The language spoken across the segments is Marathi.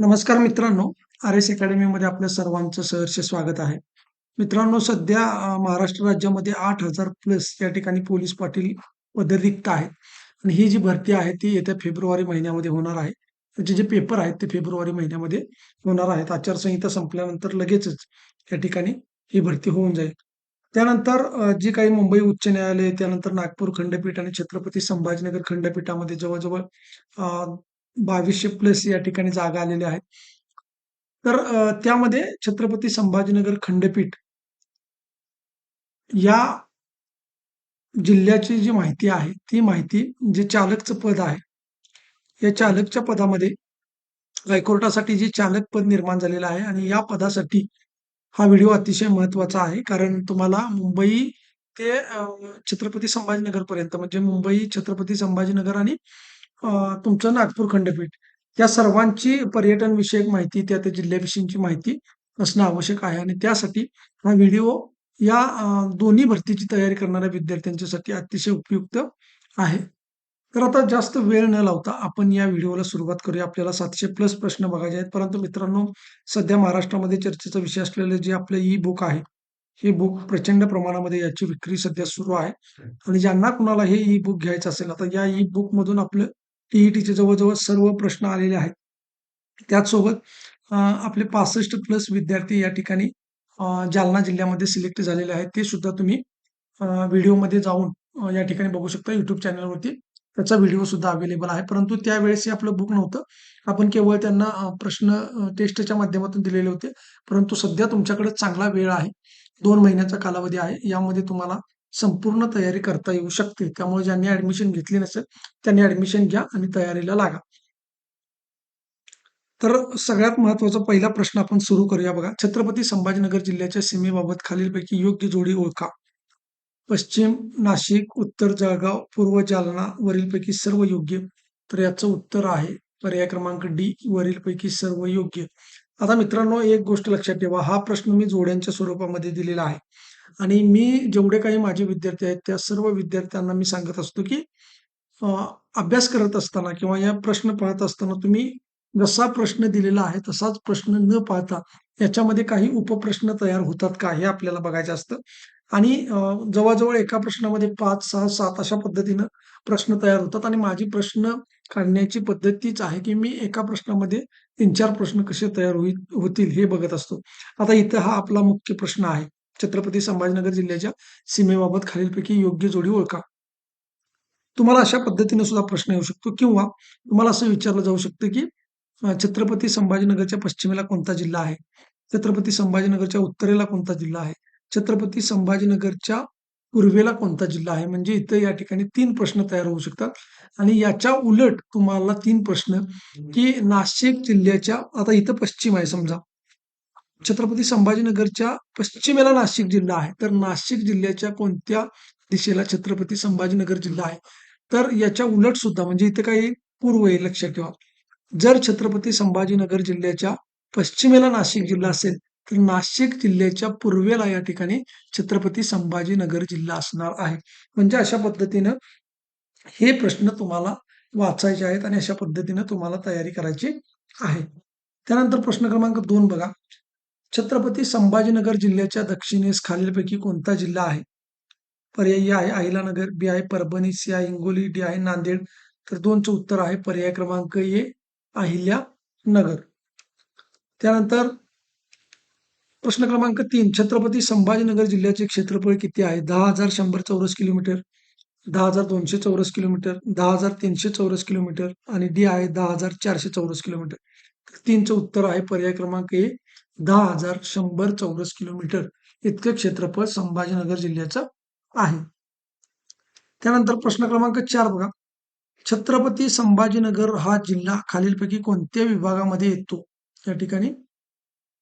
नमस्कार मित्रांनो, आर.एस. अकॅडमीमध्ये आपल्या सर्वांचं सहर्ष स्वागत आहे. मित्रांनो, सध्या महाराष्ट्र राज्यामध्ये 8,000 प्लस या ठिकाणी पोलीस पाटील पदे रिक्त आहेत आणि ही जी भरती आहे ती येत्या फेब्रुवारी महिन्यामध्ये होणार आहे. त्याचे जे पेपर आहेत ते फेब्रुवारी महिन्यामध्ये होणार आहेत. आचारसंहिता संपल्यानंतर लगेचच या ठिकाणी ही भरती होऊन जाईल. त्यानंतर जी काही मुंबई उच्च न्यायालय, त्यानंतर नागपूर खंडपीठ आणि छत्रपती संभाजीनगर खंडपीठामध्ये जवळ-जवळ 2200 प्लस या ठिकाणी जागा आलेल्या आहेत. तर त्यामध्ये छत्रपती संभाजीनगर खंडपीठ या जिल्ह्याची जी माहिती आहे, ती माहिती जे चालकचं पद आहे, या चालकच्या पदामध्ये हायकोर्टासाठी जे चालक पद निर्माण झालेलं आहे आणि या पदासाठी हा व्हिडिओ अतिशय महत्त्वाचा आहे. कारण तुम्हाला मुंबई ते छत्रपती संभाजीनगरपर्यंत म्हणजे मुंबई, छत्रपती संभाजीनगर आणि अ, तुमचं नागपूर खंडपीठ या सर्वांची पर्यटन विषयक माहिती, त्या जिल्ह्याविषयीची माहिती असणं आवश्यक आहे आणि त्यासाठी हा व्हिडिओ या दोन्ही भरतीची तयारी करणाऱ्या विद्यार्थ्यांच्यासाठी अतिशय उपयुक्त आहे. तर आता जास्त वेळ न लावता आपण या व्हिडिओला सुरुवात करूया. आपल्याला 700 प्लस प्रश्न बघायचे आहेत. परंतु मित्रांनो, सध्या महाराष्ट्रामध्ये चर्चेचा विषय असलेलं जे आपलं ई बुक आहे, हे बुक प्रचंड प्रमाणामध्ये याची विक्री सध्या सुरू आहे आणि ज्यांना कुणाला हे ई बुक घ्यायचं असेल, आता या ई बुक मधून आपलं टी-ई-टीचे जवळ-जवळ सर्व प्रश्न आलेले आहेत. त्याचसोबत आपले 65 प्लस विद्यार्थी या ठिकाणी जालना जिल्ह्यामध्ये सिलेक्ट झालेले आहेत. ते सुद्धा तुम्ही व्हिडिओमध्ये जाऊन या ठिकाणी बघू शकता YouTube चॅनलवरती. त्याचा व्हिडिओ सुद्धा अवेलेबल आहे. परंतु त्यावेळेस हे आपलं बुक नव्हतं. आपण केवळ त्यांना प्रश्न टेस्टच्या माध्यमातून दिलेले होते. परंतु सध्या तुमच्याकडे चांगला वेळ आहे. 2 महिन्याचा कालावधी आहे. यामध्ये तुम्हाला संपूर्ण तयारी करता येऊ शकते. त्यामुळे ज्यांनी ॲडमिशन घेतली नसेल, त्यांनी ॲडमिशन घ्या आणि तयारीला लागा. तर सगळ्यात महत्त्वाचा पहिला प्रश्न आपण सुरू करूया बघा. छत्रपती संभाजीनगर जिल्ह्याच्या सीमेबाबत खालीलपैकी योग्य जोडी ओळखा. पश्चिम नाशिक, उत्तर जळगाव, पूर्व जालना वरीलपैकी सर्व योग्य. तर याचं उत्तर आहे पर्याय क्रमांक डी, वरीलपैकी सर्व योग्य. आता मित्रांनो, एक गोष्ट लक्षात ठेवा, हा प्रश्न मी जोड्यांच्या स्वरूपामध्ये दिलेला आहे आणि मी जेवढे काही माझे विद्यार्थी आहेत त्या सर्व विद्यार्थ्यांना मी सांगत असतो की अ, अभ्यास करत असताना किंवा या प्रश्न पाहत असताना तुम्ही जसा प्रश्न दिलेला आहे तसाच प्रश्न न पाहता याच्यामध्ये काही उपप्रश्न तयार होतात का हे आपल्याला बघायचं असतं आणि जवळ-जवळ एका प्रश्नामध्ये 5, 6, 7 अशा पद्धतीनं प्रश्न तयार होतात आणि माझी प्रश्न काढण्याची पद्धत तीच आहे, की मी एका प्रश्नामध्ये 3-4 प्रश्न कसे तयार होतील हे बघत असतो. आता इथं हा आपला मुख्य प्रश्न आहे. छत्रपती संभाजीनगर जिल्ह्याच्या सीमेबाबत खालीलपैकी योग्य जोडी ओळखा. तुम्हाला अशा पद्धतीने सुद्धा प्रश्न येऊ शकतो किंवा तुम्हाला असं विचारलं जाऊ शकतं, की छत्रपती संभाजीनगरच्या पश्चिमेला कोणता जिल्हा आहे? छत्रपती संभाजीनगरच्या उत्तरेला कोणता जिल्हा आहे? छत्रपती संभाजीनगरच्या पूर्वेला कोणता जिल्हा आहे? म्हणजे इथं या ठिकाणी 3 प्रश्न तयार होऊ शकतात आणि याच्या उलट तुम्हाला 3 प्रश्न, की नाशिक जिल्ह्याच्या आता इथं पश्चिम आहे समजा. छत्रपती संभाजीनगरच्या पश्चिमेला नाशिक जिल्हा आहे. तर नाशिक जिल्ह्याच्या कोणत्या दिशेला छत्रपती संभाजीनगर जिल्हा आहे? तर याच्या उलट सुद्धा म्हणजे इथे काही पूर्व आहे लक्षात ठेवा. जर छत्रपती संभाजीनगर जिल्ह्याच्या पश्चिमेला नाशिक जिल्हा असेल, तर नाशिक जिल्ह्याच्या पूर्वेला या ठिकाणी छत्रपती संभाजीनगर जिल्हा असणार आहे. म्हणजे अशा पद्धतीनं हे प्रश्न तुम्हाला वाचायचे आहेत आणि अशा पद्धतीनं तुम्हाला तयारी करायची आहे. त्यानंतर प्रश्न क्रमांक 2 बघा. छत्रपती संभाजीनगर जिल्ह्याच्या दक्षिणेस खालीलपैकी कोणता जिल्हा आहे? पर्यायी आहे अहिलानगर, बी आहे परभणी, सी आहे हिंगोली, डी आहे नांदेड. तर 2चं उत्तर आहे पर्याय क्रमांक ए, अहिल्यानगर. त्यानंतर प्रश्न क्रमांक 3, छत्रपती संभाजीनगर जिल्ह्याचे क्षेत्रफळ किती आहे? 10,100 चौरस किलोमीटर, 10,200 चौरस किलोमीटर, 10,300 चौरस किलोमीटर आणि डी आहे 10,400 चौरस किलोमीटर. तर 3चं उत्तर आहे पर्याय क्रमांक ए, 10,100 चौरस किलोमीटर इतकं क्षेत्रफळ संभाजीनगर जिल्ह्याचं आहे. त्यानंतर प्रश्न क्रमांक 4 बघा. छत्रपती संभाजीनगर हा जिल्हा खालीलपैकी कोणत्या विभागामध्ये येतो? या ठिकाणी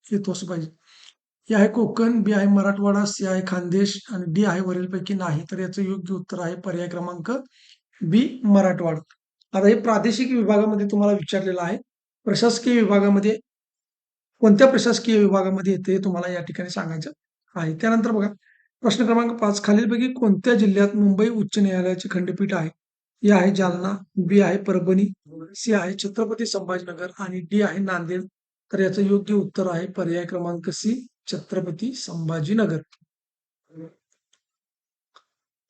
येतो असं पाहिजे. ए आहे कोकण, बी आहे मराठवाडा, सी आहे खानदेश आणि डी आहे वरीलपैकी नाही. तर याचं योग्य उत्तर आहे पर्याय क्रमांक बी, मराठवाडा. आता हे प्रादेशिक विभागामध्ये तुम्हाला विचारलेलं आहे. प्रशासकीय विभागामध्ये कोणत्या प्रशासकीय विभागामध्ये येते हे तुम्हाला या ठिकाणी सांगायचं आहे. त्यानंतर बघा प्रश्न क्रमांक 5, खालीलपैकी कोणत्या जिल्ह्यात मुंबई उच्च न्यायालयाचे खंडपीठ आहे? ए आहे जालना, बी आहे परभणी, सी आहे छत्रपती संभाजीनगर आणि डी आहे नांदेड. तर याचं योग्य उत्तर आहे पर्याय क्रमांक सी, छत्रपती संभाजीनगर.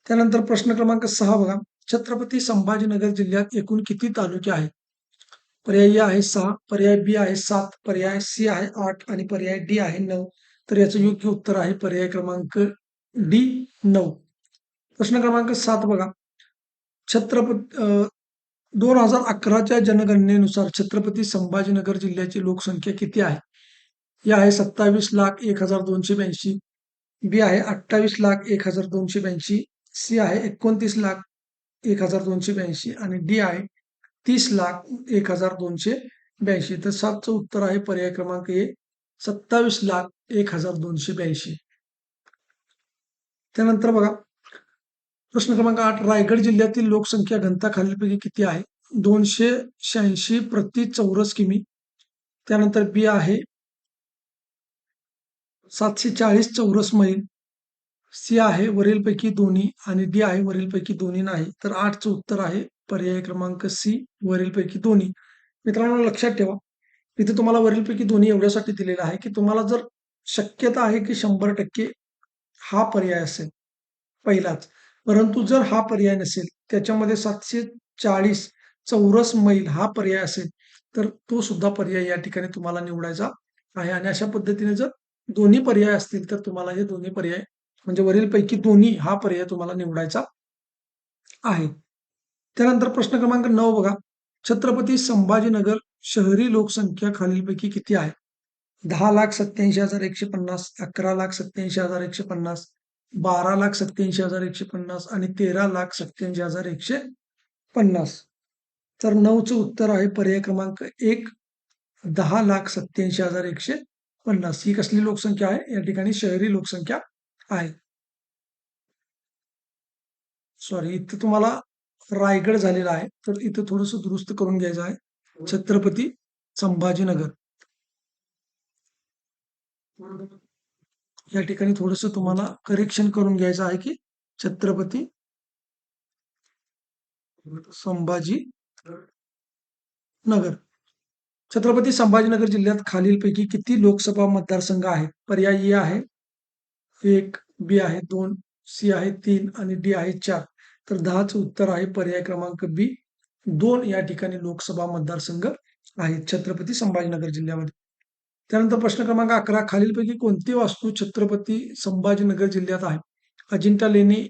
त्यानंतर प्रश्न क्रमांक 6 बघा. छत्रपती संभाजीनगर जिल्ह्यात एकूण किती तालुके आहेत? पर्याय ए आहे 6, पर्याय बी आहे 7, पर्याय सी आहे 8 आणि पर्याय डी आहे 9. तर याचं योग्य उत्तर आहे पर्याय क्रमांक डी, 9. प्रश्न क्रमांक 7 बघा. छत्रपती 2011च्या जनगणनेनुसार छत्रपती संभाजीनगर जिल्ह्याची लोकसंख्या किती आहे? ही आहे 27,01,282, बी आहे 28,01,282, सी आहे 29,01,282 आणि डी आहे 30,01,282. तर 7चं उत्तर आहे पर्याय क्रमांक ए, 27,01,282. त्यानंतर बघा प्रश्न क्रमांक 8. रायगड जिल्ह्यातील लोकसंख्या घनता खालीलपैकी किती आहे? 286 प्रति चौरस किमी. त्यानंतर बी आहे 740 चौरस मैल, सी आहे वरीलपैकी दोन्ही आणि डी आहे वरीलपैकी दोन्ही नाही. तर 8चं उत्तर आहे पर्याय क्रमांक सी, वरीलपैकी दोन्ही. मित्रांनो लक्षात ठेवा, इथे तुम्हाला वरीलपैकी दोन्ही एवढ्यासाठी दिलेलं आहे की तुम्हाला जर शक्यता आहे की 100% हा पर्याय असेल पहिलाच. परंतु जर हा पर्याय नसेल, त्याच्यामध्ये 740 चौरस मैल हा पर्याय असेल, तर तो सुद्धा पर्याय या ठिकाणी तुम्हाला निवडायचा आहे. आणि अशा पद्धतीने जर दोन्ही पर्याय असतील, तर तुम्हाला हे दोन्ही पर्याय म्हणजे वरीलपैकी दोन्ही हा पर्याय तुम्हाला निवडायचा आहे. त्यानंतर प्रश्न क्रमांक 9 बघा. छत्रपती संभाजीनगर शहरी लोकसंख्या खालीलपैकी किती आहे? 10,87,150, 11,87,150, 12,87,150 आणि 13,87,150. तर 9चं उत्तर आहे पर्याय क्रमांक 1, 10,87,150. ही कसली लोकसंख्या आहे? या ठिकाणी शहरी लोकसंख्या आहे. सॉरी, इथं तुम्हाला रायगड झालेला आहे, तर इथं थोडंसं दुरुस्त करून घ्यायचं आहे. छत्रपती संभाजीनगर. या ठिकाणी थोडंसं तुम्हाला करेक्शन करून घ्यायचं आहे की छत्रपती संभाजी नगर. छत्रपती संभाजीनगर जिल्ह्यात खालीलपैकी किती लोकसभा मतदारसंघ आहेत? पर्याय ए आहे 1, बी आहे 2, सी आहे 3 आणि डी आहे 4. तर 10चं उत्तर आहे पर्याय क्रमांक बी, 2 या ठिकाणी लोकसभा मतदारसंघ आहेत छत्रपती संभाजीनगर जिल्ह्यामध्ये. त्यानंतर प्रश्न क्रमांक 11. खालीलपैकी कोणती वास्तू छत्रपती संभाजीनगर जिल्ह्यात आहे? अजिंठा लेणी,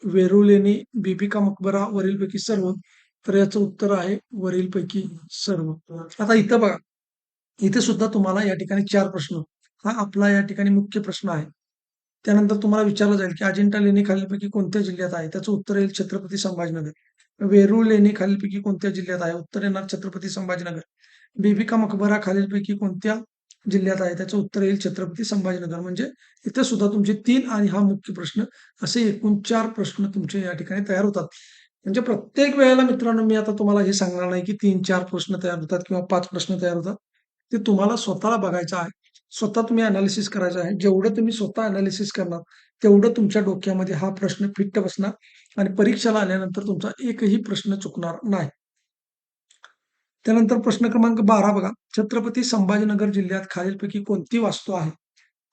वेरूळ लेणी, बीबी का मकबरा, वरीलपैकी सर्व. तर याचं उत्तर आहे वरीलपैकी सर्व. आता इथं बघा, इथे सुद्धा तुम्हाला या ठिकाणी 4 प्रश्न. हा आपला या ठिकाणी मुख्य प्रश्न आहे. त्यानंतर तुम्हाला विचारलं जाईल की अजिंठा लेणी खालीलपैकी कोणत्या जिल्ह्यात आहे? त्याचं उत्तर येईल छत्रपती संभाजीनगर. वेरूळ लेणी खालीलपैकी कोणत्या जिल्ह्यात आहे? उत्तर येणार छत्रपती संभाजीनगर. बीबी का मकबरा खालीलपैकी कोणत्या जिल्ह्यात आहे? त्याचं उत्तर येईल छत्रपती संभाजीनगर. म्हणजे इथे सुद्धा तुमचे 3 आणि हा मुख्य प्रश्न असे एकूण 4 प्रश्न तुमचे या ठिकाणी तयार होतात. म्हणजे प्रत्येक वेळेला मित्रांनो मी आता तुम्हाला हे सांगणार नाही की 3-4 प्रश्न तयार होतात किंवा 5 प्रश्न तयार होतात. ते तुम्हाला स्वतःला बघायचं आहे. स्वतः तुम्ही अनालिसिस करायचं आहे. जेवढं तुम्ही स्वतः अनालिसिस करणार, तेवढं तुमच्या डोक्यामध्ये हा प्रश्न फिट्ट बसणार आणि परीक्षेला आल्यानंतर तुमचा एकही प्रश्न चुकणार नाही. त्यानंतर प्रश्न क्रमांक 12 बघा. छत्रपती संभाजीनगर जिल्ह्यात खालीलपैकी कोणती वास्तू आहे?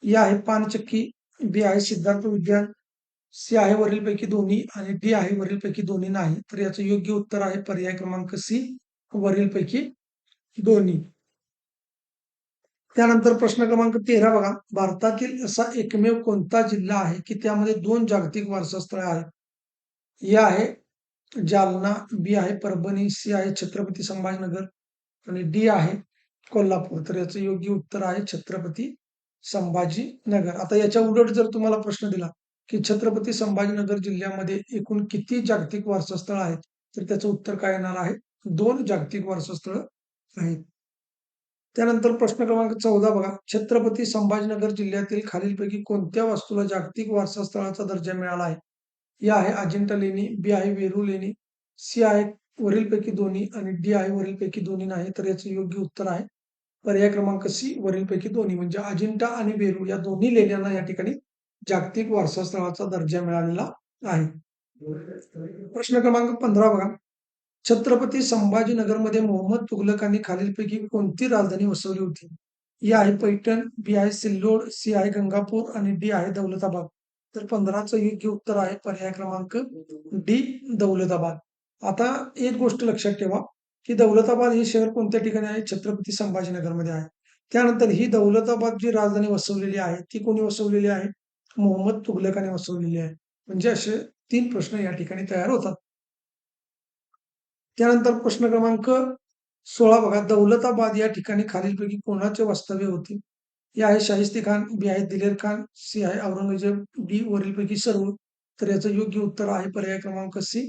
ए आहे पानचक्की, बी आहे सिद्धार्थ उद्यान, सी आहे वरीलपैकी दोन्ही आणि डी आहे वरीलपैकी दोन्ही नाही. तर याचं योग्य उत्तर आहे पर्याय क्रमांक सी, वरीलपैकी दोन्ही. त्यानंतर प्रश्न क्रमांक 13 बघा. भारतातील असा एकमेव कोणता जिल्हा आहे की त्यामध्ये 2 जागतिक वारसा स्थळे आहेत? ए आहे जालना, बी आहे परभणी, सी आहे छत्रपती संभाजीनगर आणि डी आहे कोल्हापूर. तर याचं योग्य उत्तर आहे छत्रपती संभाजीनगर. आता याच्या उलट जर तुम्हाला प्रश्न दिला की छत्रपती संभाजीनगर जिल्ह्यामध्ये एकूण किती जागतिक वारसा स्थळ आहेत? तर त्याचं उत्तर काय येणार आहे? 2 जागतिक वारसा स्थळ आहेत. त्यानंतर प्रश्न क्रमांक 14 बघा. छत्रपती संभाजीनगर जिल्ह्यातील खालीलपैकी कोणत्या वास्तूला जागतिक वारसा स्थळाचा दर्जा मिळाला आहे? ए आहे अजिंठा लेणी, बी आहे वेरूळ लेणी, सी आहे वरीलपैकी दोन्ही आणि डी आहे वरीलपैकी दोन्ही नाही. तर याचं योग्य उत्तर आहे पर्याय क्रमांक सी, वरीलपैकी दोन्ही. म्हणजे अजिंठा आणि वेरूळ या दोन्ही लेण्यांना या ठिकाणी जागतिक वारसा स्थळाचा दर्जा मिळालेला आहे. प्रश्न क्रमांक 15 बघा. छत्रपती संभाजीनगरमध्ये मोहम्मद तुघलकांनी खालीलपैकी कोणती राजधानी वसवली होती? ए आहे पैठण, बी आहे सिल्लोड, सी आहे गंगापूर आणि डी आहे दौलताबाद. तर 15चं योग्य उत्तर आहे पर्याय क्रमांक डी दौलताबाद. आता एक गोष्ट लक्षात ठेवा, की दौलताबाद हे शहर कोणत्या ठिकाणी आहे? छत्रपती संभाजीनगरमध्ये आहे. त्यानंतर ही दौलताबाद जी राजधानी वसवलेली आहे, ती कोणी वसवलेली आहे? मोहम्मद तुघलकाने वसवलेली आहे. म्हणजे असे 3 प्रश्न या ठिकाणी तयार होतात. त्यानंतर प्रश्न क्रमांक 16 बघा. दौलताबाद या ठिकाणी खालीलपैकी कोणाचे वास्तव्य होते? ए आहे शाहिस्ते खान, बी आहे दिलेर खान, सी आहे औरंगजेब, डी वरीलपैकी सर्व. तर याचं योग्य उत्तर आहे पर्याय क्रमांक सी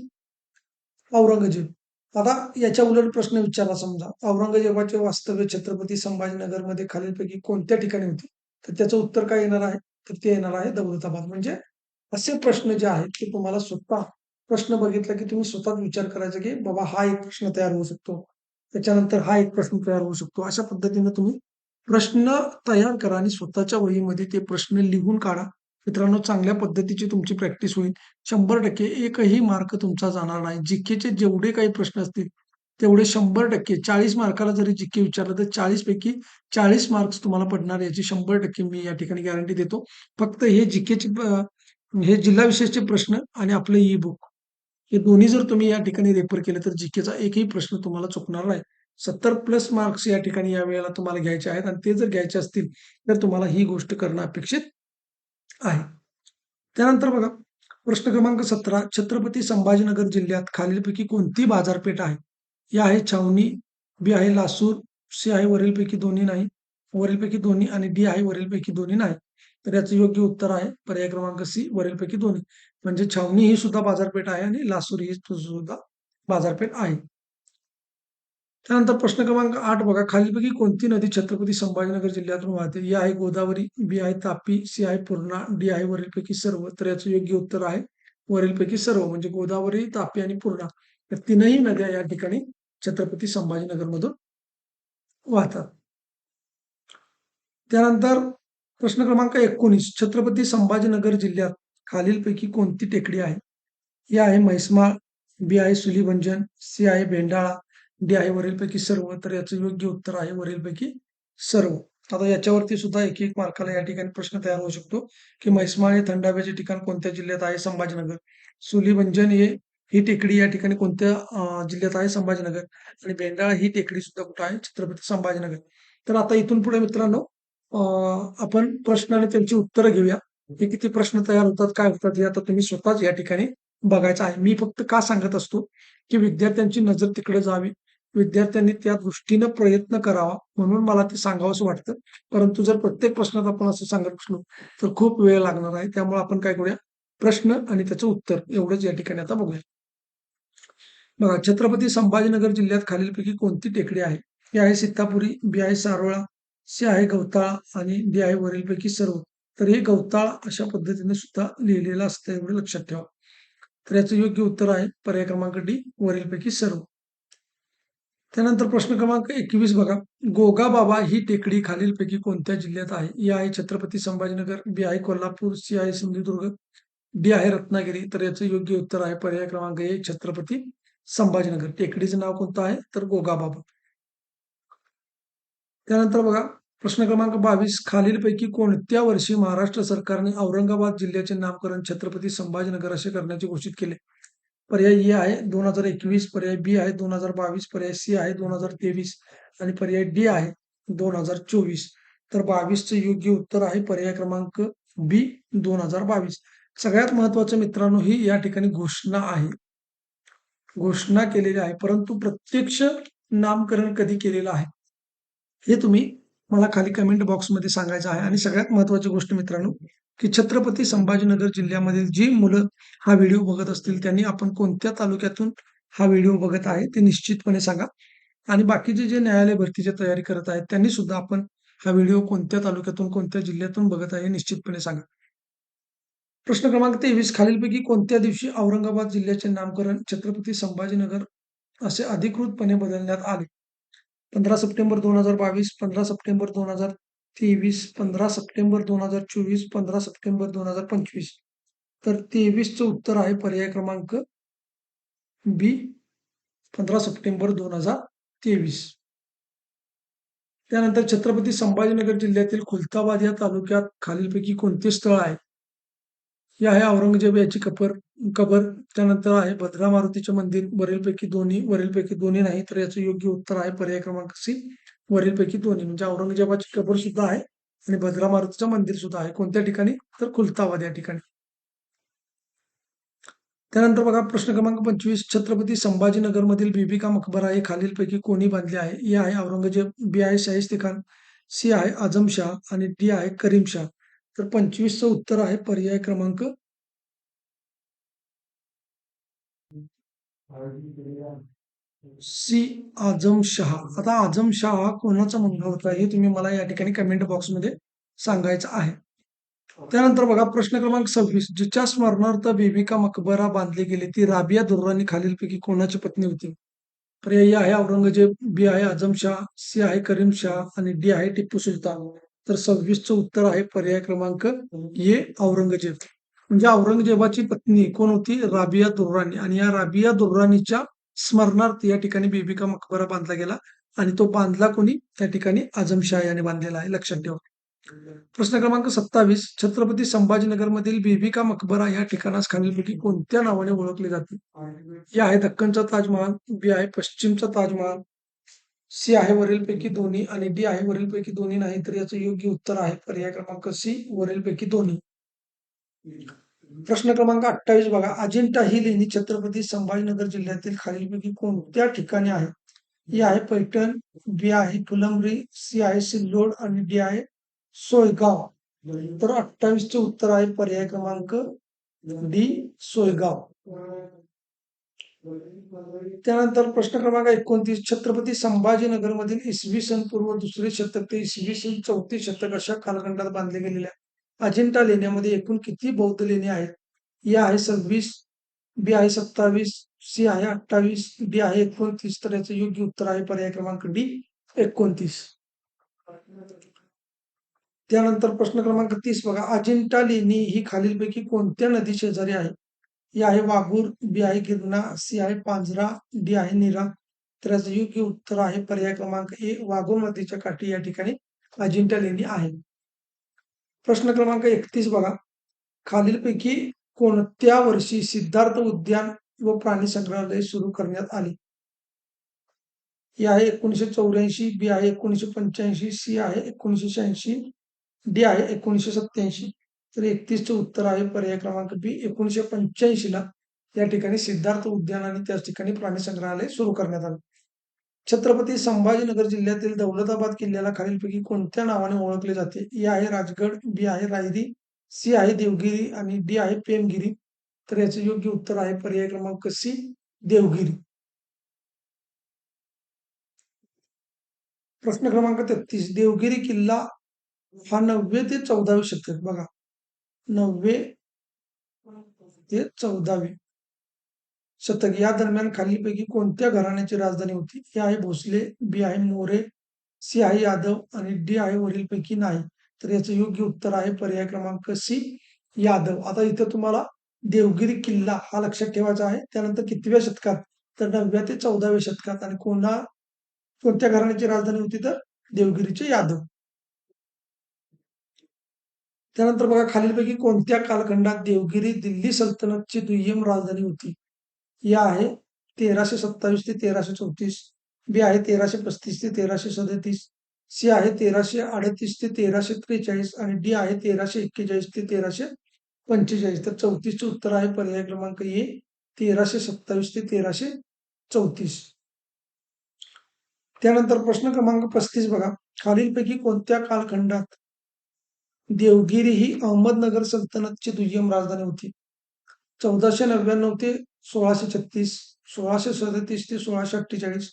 औरंगजेब. आता याच्या उलट प्रश्न विचारला समजा, औरंगजेबाचे वास्तव्य छत्रपती संभाजीनगरमध्ये खालीलपैकी कोणत्या ठिकाणी होते? तर त्याचं उत्तर काय येणार आहे? तर ते येणार आहे दौलताबाद. म्हणजे असे प्रश्न जे आहेत ते तुम्हाला स्वतः प्रश्न बघितला की तुम्ही स्वतःच विचार करायचा की बाबा हा एक प्रश्न तयार होऊ शकतो. त्याच्यानंतर हा एक प्रश्न तयार होऊ शकतो. अशा पद्धतीने तुम्ही प्रश्न तयार करा आणि स्वतःच्या वहीमध्ये ते प्रश्न लिहून काढा. मित्रांनो, चांगल्या पद्धतीची तुमची प्रॅक्टिस होईल. 100% एकही मार्क तुमचा जाणार नाही. जीकेचे जेवढे काही प्रश्न असतील, तेवढे 100% 40 मार्काला जरी जीके विचारलं, तर 40 पैकी 40 मार्क्स तुम्हाला पडणार याची 100% मी या ठिकाणी गॅरंटी देतो. फक्त हे जीकेचे हे जिल्हा विशेषचे प्रश्न आणि आपलं ई बुक हे दोन्ही जर तुम्ही या ठिकाणी रेफर केले, तर जीकेचा एकही प्रश्न तुम्हाला चुकणार नाही. 70 प्लस मार्क्स या ठिकाणी या वेळेला तुम्हाला घ्यायचे आहेत आणि ते जर घ्यायचे असतील, तर तुम्हाला ही गोष्ट करणं अपेक्षित आहे. त्यानंतर बघा, प्रश्न क्रमांक 17 छत्रपती संभाजीनगर जिल्ह्यात खालीलपैकी कोणती बाजारपेठ आहे? ए आहे छावणी, बी आहे लासूर, सी आहे वरीलपैकी दोन्ही नाही, वरीलपैकी दोन्ही आणि डी आहे वरीलपैकी दोन्ही नाही. तर याचं योग्य उत्तर आहे पर्याय क्रमांक सी वरीलपैकी दोन्ही. म्हणजे छावणी ही सुद्धा बाजारपेठ आहे आणि लासूर ही सुद्धा बाजारपेठ आहे. त्यानंतर प्रश्न क्रमांक 8 बघा. खालीलपैकी कोणती नदी छत्रपती संभाजीनगर जिल्ह्यातून वाहते? ए आहे गोदावरी, बी आहे तापी, सी आहे पूर्णा, डी आहे वरीलपैकी सर्व. तर याचं योग्य उत्तर आहे वरीलपैकी सर्व. म्हणजे गोदावरी, तापी आणि पूर्णा या तीनही नद्या या ठिकाणी छत्रपती संभाजीनगरमधून वाहतात. त्यानंतर प्रश्न क्रमांक 19 छत्रपती संभाजीनगर जिल्ह्यात खालीलपैकी कोणती टेकडी आहे? ए आहे म्हैसमाळ, बी आहे सुलीभंजन, सी आहे भेंडाळा, डी आहे वरीलपैकी सर्व. तर याचं योग्य उत्तर आहे वरीलपैकी सर्व. आता याच्यावरती सुद्धा एक एक मार्काला या ठिकाणी प्रश्न तयार होऊ शकतो, की म्हैसमाळ हे थंड हवेचे ठिकाण कोणत्या जिल्ह्यात आहे? संभाजीनगर. सुलीभंजन ही टेकडी या ठिकाणी कोणत्या जिल्ह्यात आहे? संभाजीनगर. आणि भेंडाळा ही टेकडी सुद्धा कुठं आहे? छत्रपती संभाजीनगर. तर आता इथून पुढे मित्रांनो आपण प्रश्न आणि त्यांची उत्तरं घेऊया. हे किती प्रश्न तयार होतात, काय होतात हे आता तुम्ही स्वतःच या ठिकाणी बघायचं आहे. मी फक्त का सांगत असतो, की विद्यार्थ्यांची नजर तिकडे जावी. विद्यार्थ्यांनी त्या दृष्टीनं प्रयत्न करावा म्हणून मला ते सांगावंसं वाटतं. परंतु जर प्रत्येक प्रश्नात आपण असं सांगत बसलो, तर खूप वेळ लागणार आहे. त्यामुळे आपण काय करूया, प्रश्न आणि त्याचं उत्तर एवढंच या ठिकाणी आता बघूया. बघा, छत्रपती संभाजीनगर जिल्ह्यात खालीलपैकी कोणती टेकडी आहे? ए आहे सीतापुरी, बी आहे सारोळा, सी आहे गवताळा आणि डी आहे वरीलपैकी सर्व. तर हे गवताळा अशा पद्धतीने सुद्धा लिहिलेलं असतं एवढं लक्षात ठेवा. तर याचं योग्य उत्तर आहे पर्याय क्रमांक डी वरीलपैकी सर्व. त्यानंतर प्रश्न क्रमांक 21 बघा. गोगाबाबा ही टेकडी खालीलपैकी कोणत्या जिल्ह्यात आहे? ए आहे छत्रपती संभाजीनगर, बी आहे कोल्हापूर, सी आहे सिंधुदुर्ग, डी आहे रत्नागिरी. तर याचं योग्य उत्तर आहे पर्याय क्रमांक ए छत्रपती संभाजीनगर. टेकडीचं नाव कोणतं आहे? तर गोगाबाबा. त्यानंतर बघा, प्रश्न क्रमांक 22 खालीलपैकी कोणत्या वर्षी महाराष्ट्र सरकारने औरंगाबाद जिल्ह्याचे नामकरण छत्रपती संभाजीनगर असे करण्याचे घोषित केले? पर्याय ए आहे 2021, पर्याय बी आहे 2022, पर्याय सी आहे 2023 आणि पर्याय डी आहे 2024. तर 22चं योग्य उत्तर आहे पर्याय क्रमांक बी 2022. सगळ्यात महत्वाचं मित्रांनो ही या ठिकाणी घोषणा आहे. घोषणा केलेली आहे, परंतु प्रत्यक्ष नामकरण कधी केलेलं आहे? हे तुम्ही मला खाली कमेंट बॉक्समध्ये सांगायचं आहे. आणि सगळ्यात महत्त्वाची गोष्ट मित्रांनो, की छत्रपती संभाजीनगर जिल्ह्यामधील जी मुलं हा व्हिडिओ बघत असतील, त्यांनी आपण कोणत्या तालुक्यातून हा व्हिडिओ बघत आहे ते निश्चितपणे सांगा. आणि बाकीचे जे न्यायालय भरतीची तयारी करत आहेत, त्यांनी सुद्धा आपण हा व्हिडिओ कोणत्या तालुक्यातून, कोणत्या जिल्ह्यातून बघत आहे हे निश्चितपणे सांगा. प्रश्न क्रमांक 23 खालीलपैकी कोणत्या दिवशी औरंगाबाद जिल्ह्याचे नामकरण छत्रपती संभाजीनगर असे अधिकृतपणे बदलण्यात आले? 15 सप्टेंबर 2022, 15 सप्टेंबर 2023, 15 सप्टेंबर 2024, 15 सप्टेंबर 2025. तर 23चं उत्तर आहे पर्याय क्रमांक बी 15 सप्टेंबर 2023. त्यानंतर छत्रपती संभाजीनगर जिल्ह्यातील खुलताबाद या तालुक्यात खालीलपैकी कोणते स्थळ आहे? हे आहे औरंगजेब याची कबर. त्यानंतर आहे भद्रा मारुतीचे मंदिर. वरीलपैकी दोन्ही नाही, तर याचं योग्य उत्तर आहे पर्याय क्रमांक सी, वरीलपैकी दोन्ही. म्हणजे औरंगजेबाची कबर सुद्धा आहे आणि भद्रा मारुतीचं मंदिर सुद्धा आहे. कोणत्या ठिकाणी? तर खुलताबाद या ठिकाणी. त्यानंतर बघा प्रश्न क्रमांक 25. छत्रपती संभाजीनगरमधील बीबी का मकबरा हे खालीलपैकी कोणी बांधले आहे? ए आहे औरंगजेब, बी आहे शाहिस्तेखान, सी आहे आझमशाह आणि डी आहे करीमशाह. तर 25चं उत्तर आहे पर्याय क्रमांक सी, आझमशाह. आता आझमशाह हा कोणाचा मुलगा होता हे तुम्ही मला या ठिकाणी कमेंट बॉक्समध्ये सांगायचं आहे. त्यानंतर बघा प्रश्न क्रमांक 26. जिच्या स्मरणार्थ बीबी का मकबरा बांधले गेले ती राबिया दुर्राणी खालीलपैकी कोणाची पत्नी होती? पर्यायी आहे औरंगजेब, बी आहे आझमशाह, सी आहे करीमशाह आणि डी आहे टिप्पू सुलतान. तर 26चं उत्तर आहे पर्याय क्रमांक ए, औरंगजेब. म्हणजे औरंगजेबाची पत्नी कोण होती? राबिया दुर्राणी. आणि या राबिया दुर्राणीच्या स्मरणार्थ या ठिकाणी बीबी का मकबरा बांधला गेला आणि तो बांधला कोणी? त्या ठिकाणी आझमशाह याने बांधलेला आहे, लक्षात ठेवा. प्रश्न क्रमांक 27. छत्रपती संभाजीनगरमधील बीबी का मकबरा या ठिकाणास खालीलपैकी कोणत्या नावाने ओळखले जाते? हे आहे दक्कनचा ताजमहाल, बी आहे पश्चिमचा ताजमहाल, सी आहे वरीलपैकी दोन्ही आणि डी आहे वरीलपैकी दोन्ही नाही, तर याचं योग्य उत्तर आहे पर्याय क्रमांक सी, वरीलपैकी दोन्ही. प्रश्न क्रमांक 28 बघा. अजिंठा ही लेणी छत्रपती संभाजीनगर जिल्ह्यातील खालीलपैकी कोणत्या ठिकाणी आहे? ही आहे पैठण, बी आहे फुलंब्री, सी आहे सिल्लोड आणि डी आहे सोयगाव. तर 28चे उत्तर आहे पर्याय क्रमांक डी, सोयगाव. त्यानंतर प्रश्न क्रमांक 29. छत्रपती संभाजीनगरमधील इसवी सन पूर्व 2रे शतक ते इसवी सन 4थी शतक अशा कालखंडात बांधले गेलेल्या अजिंठा लेण्यामध्ये एकूण किती बौद्ध लेणी आहेत? ए आहे 26, बी आहे 27, सी आहे 28, डी आहे 29. तर याचं योग्य उत्तर आहे पर्याय क्रमांक डी, 29. त्यानंतर प्रश्न क्रमांक 30 बघा. अजिंठा लेणी ही खालीलपैकी कोणत्या नदी शेजारी आहे? ए आहे वाघूर, बी आहे गिरणा, सी आहे पांझरा, डी आहे नीरा. तर याचं योग्य उत्तर आहे पर्याय क्रमांक ए, वाघूर नदीच्या काठी या ठिकाणी अजिंठा लेणी आहे. प्रश्न क्रमांक 31 बघा. खालीलपैकी कोणत्या वर्षी सिद्धार्थ उद्यान व प्राणी संग्रहालय सुरू करण्यात आले? ए आहे 1984, बी आहे 1985, सी आहे 1986, डी आहे 1987. तर 31चं उत्तर आहे पर्याय क्रमांक बी, 1985ला या ठिकाणी सिद्धार्थ उद्यान आणि त्याच ठिकाणी प्राणी संग्रहालय सुरू करण्यात आलं. छत्रपती संभाजीनगर जिल्ह्यातील दौलताबाद किल्ल्याला खालीलपैकी कोणत्या नावाने ओळखले जाते? ए आहे राजगड, बी आहे रायरी, सी आहे देवगिरी आणि डी आहे पेमगिरी. तर याचं योग्य उत्तर आहे पर्याय क्रमांक सी, देवगिरी. प्रश्न क्रमांक 33. देवगिरी किल्ला हा 9वे ते 14वे शतक बघा. 9वे ते 14वे शतक या दरम्यान खालीलपैकी कोणत्या घराण्याची राजधानी होती? ए आहे भोसले, बी आहे मोरे, सी आहे यादव आणि डी आहे वरीलपैकी नाही. तर याचं योग्य उत्तर आहे पर्याय क्रमांक सी, यादव. आता इथं तुम्हाला देवगिरी किल्ला हा लक्षात ठेवायचा आहे. त्यानंतर कितव्या शतकात? तर 9व्या ते 14व्या शतकात. आणि कोणत्या घराण्याची राजधानी होती? तर देवगिरीचे यादव. त्यानंतर बघा खालीलपैकी कोणत्या कालखंडात देवगिरी दिल्ली सल्तनतची दुय्यम राजधानी होती? या आहे 1327 ते 1334, बी आहे 1335 ते 1337, सी आहे 1338 ते 1343 आणि डी आहे 1341 ते 1345. तर 34चे उत्तर आहे पर्याय क्रमांक ए, 1327 ते 1334. त्यानंतर प्रश्न क्रमांक 35 बघा. खालीलपैकी कोणत्या कालखंडात देवगिरी ही अहमदनगर सल्तनतची दुय्यम राजधानी होती? 1499 ते 1636, 1637 ते 1648,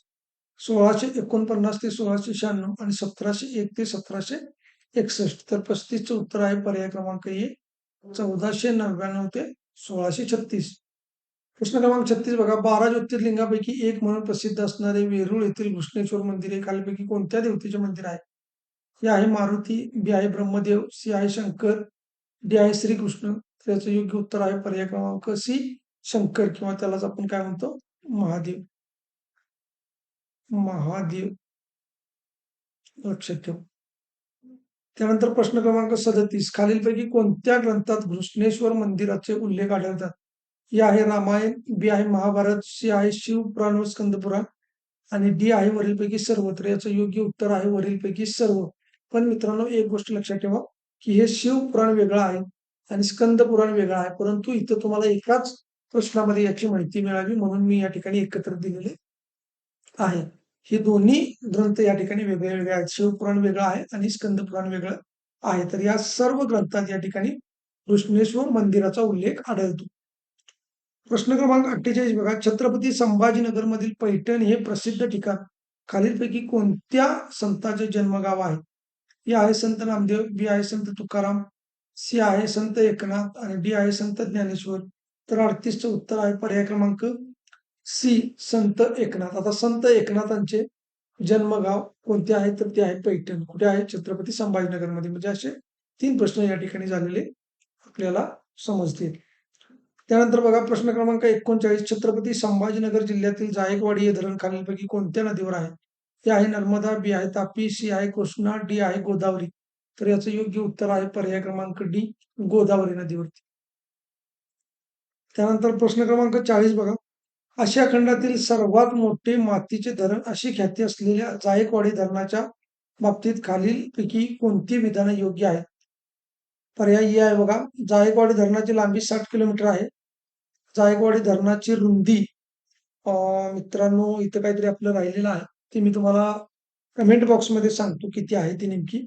1649 ते 1696 आणि 1701 ते 1761. तर 35चं उत्तर आहे पर्याय क्रमांक ए, 1499 ते 1636. प्रश्न क्रमांक 36 बघा. 12 ज्योतिर्लिंगापैकी एक म्हणून प्रसिद्ध असणारे वेरूळ येथील घृष्णेश्वर मंदिर हे खालीलपैकी कोणत्या देवतेचे मंदिर आहे? हे आहे मारुती, बी आहे ब्रह्मदेव, सी आहे शंकर, डी आहे श्रीकृष्ण. त्याचं योग्य उत्तर आहे पर्याय क्रमांक सी, शंकर, किंवा त्यालाच आपण काय म्हणतो? महादेव. महादेव, लक्षात ठेवा. त्यानंतर प्रश्न क्रमांक 37, खालीलपैकी कोणत्या ग्रंथात घृष्णेश्वर मंदिराचे उल्लेख आढळतात? ए आहे रामायण, बी आहे महाभारत, सी आहे शिवपुराण व स्कंदपुराण आणि डी आहे वरीलपैकी सर्व. तर याचं योग्य उत्तर आहे वरीलपैकी सर्व. पण मित्रांनो, एक गोष्ट लक्षात ठेवा की हे शिवपुराण वेगळं आहे आणि स्कंद पुराण वेगळं आहे, परंतु इथं तुम्हाला एकाच प्रश्नामध्ये याची माहिती मिळावी म्हणून मी या ठिकाणी एकत्र दिलेले आहे. हे दोन्ही ग्रंथ या ठिकाणी वेगळे वेगळे आहेत. शिवपुराण वेगळं आहे आणि स्कंद पुराण वेगळं आहे. तर या सर्व ग्रंथात या ठिकाणी कृष्णेश्वर मंदिराचा उल्लेख आढळतो. प्रश्न क्रमांक 48 बघा, छत्रपती संभाजीनगरमधील पैठण हे प्रसिद्ध ठिकाण खालीलपैकी कोणत्या संतांचे जन्मगाव आहे? ए आहे संत नामदेव, बी आहे संत तुकाराम, सी आहे संत एकनाथ आणि डी आहे संत ज्ञानेश्वर. तर 38चं उत्तर आहे पर्याय क्रमांक सी, संत एकनाथ. आता संत एकनाथांचे जन्मगाव कोणते आहे? तर ते आहे पैठण. कुठे आहे? छत्रपती संभाजीनगरमध्ये. म्हणजे असे 3 प्रश्न या ठिकाणी झालेले आपल्याला समजतील. त्यानंतर बघा प्रश्न क्रमांक 39, छत्रपती संभाजीनगर जिल्ह्यातील जायकवाडी हे धरण खालीलपैकी कोणत्या नदीवर आहे? ते आहे नर्मदा, बी आहे तापी, सी आहे कृष्णा, डी आहे गोदावरी. तर याचं योग्य उत्तर आहे पर्याय क्रमांक डी, गोदावरी नदीवरती. त्यानंतर प्रश्न क्रमांक 40 बघा, आशिया खंडातील सर्वात मोठे मातीचे धरण अशी ख्याती असलेल्या जायकवाडी धरणाच्या बाबतीत खालीलपैकी कोणती विधाने योग्य आहेत? पर्याय ए आहे बघा, जायकवाडी धरणाची लांबी 60 किलोमीटर आहे. जायकवाडी धरणाची रुंदी मित्रांनो इथं काहीतरी आपलं राहिलेलं आहे. ते मी तुम्हाला कमेंट बॉक्समध्ये सांगतो किती आहे ती नेमकी.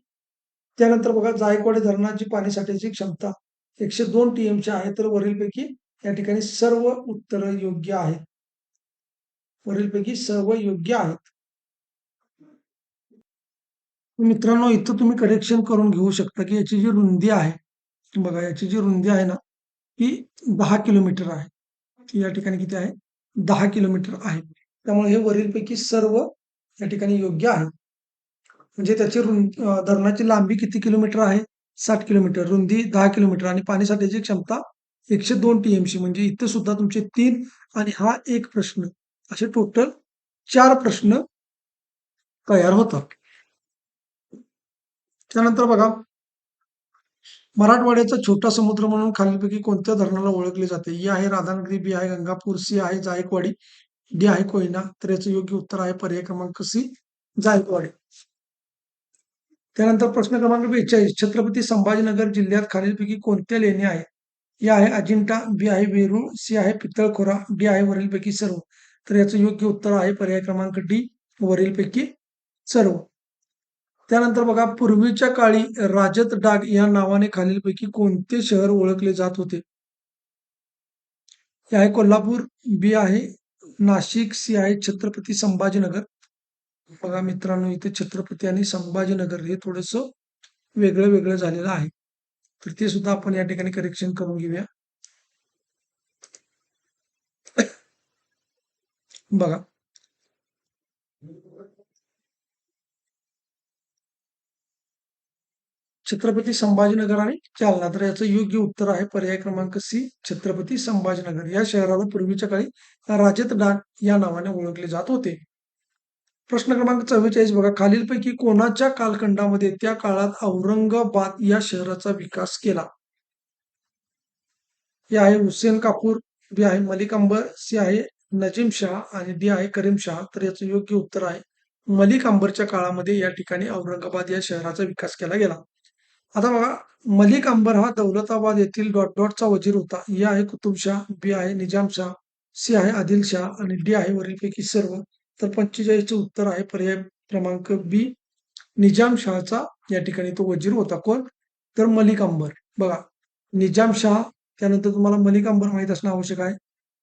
त्यानंतर बघा जायकवाडी धरणाची पाणी साठ्याची क्षमता 102 टीएमची आहे. तर वरीलपैकी या ठिकाणी सर्व उत्तर योग्य आहेत. वरीलपैकी सर्व योग्य आहेत. मित्रांनो इथं तुम्ही करेक्शन करून घेऊ शकता की याची जी रुंदी आहे, बघा याची जी रुंदी आहे ना, ही 10 किलोमीटर आहे. ती या ठिकाणी किती आहे? 10 किलोमीटर आहे. त्यामुळे हे वरीलपैकी सर्व या ठिकाणी योग्य आहे. म्हणजे त्याची धरणाची लांबी किती किलोमीटर आहे? 60 किलोमीटर, रुंदी 10 किलोमीटर आणि पाणीसाठ्याची क्षमता 102 टीएमसी. म्हणजे इथे सुद्धा तुमचे 3 आणि हा 1 प्रश्न असे टोटल 4 प्रश्न तयार होतात. त्यानंतर बघा, मराठवाड्याचा छोटा समुद्र म्हणून खालीलपैकी कोणत्या धरणाला ओळखले जाते? ए आहे राधानगरी, बी आहे गंगापूर, सी आहे जायकवाडी, डी आहे कोयना. तर याचं योग्य उत्तर आहे पर्याय क्रमांक सी, जायकवाडी. त्यानंतर प्रश्न क्रमांक 42, छत्रपती संभाजीनगर जिल्ह्यात खालीलपैकी कोणत्या लेणी आहेत? ए आहे अजिंठा, बी आहे वेरूळ, सी आहे पितळखोरा, डी आहे वरीलपैकी सर्व. तर याचं योग्य उत्तर आहे पर्याय क्रमांक डी, वरीलपैकी सर्व. त्यानंतर बघा, पूर्वीच्या काळी राजत डाग या नावाने खालीलपैकी कोणते शहर ओळखले जात होते? हे आहे कोल्हापूर, बी आहे नाशिक, सी आहे छत्रपती संभाजीनगर. बघा मित्रांनो इथे छत्रपती आणि संभाजीनगर हे थोडस वेगळं वेगळं झालेलं आहे. तर ते सुद्धा आपण या ठिकाणी करेक्शन करून घेऊया. बघा छत्रपती संभाजीनगर आणि जालना. तर याचं योग्य उत्तर आहे पर्याय क्रमांक सी, छत्रपती संभाजीनगर. या शहराला पूर्वीच्या काळी राजत डाग या नावाने ओळखले जात होते. प्रश्न क्रमांक 44 बघा, खालीलपैकी कोणाच्या कालखंडामध्ये त्या काळात औरंगाबाद या शहराचा विकास केला? हे आहे हुसेन कापूर, बी आहे मलिक अंबर, सी आहे नजीम शाह आणि डी आहे करीम शाह. तर याचं योग्य उत्तर आहे मलिक अंबरच्या काळामध्ये या ठिकाणी औरंगाबाद या शहराचा विकास केला गेला. आता बघा, मलिक अंबर हा दौलताबाद येथील डॉट डॉटचा वजीर होता. ए आहे कुतुबशाह, बी आहे निजामशाह, सी आहे आदिलशाह आणि डी आहे वरीलपैकी सर्व. तर 45चे उत्तर आहे पर्याय क्रमांक बी, निजामशहाचा या ठिकाणी तो वजीर होता. कोण? तर मलिक अंबर. बघा निजामशाह, त्यानंतर तुम्हाला मलिक अंबर माहित असणं आवश्यक आहे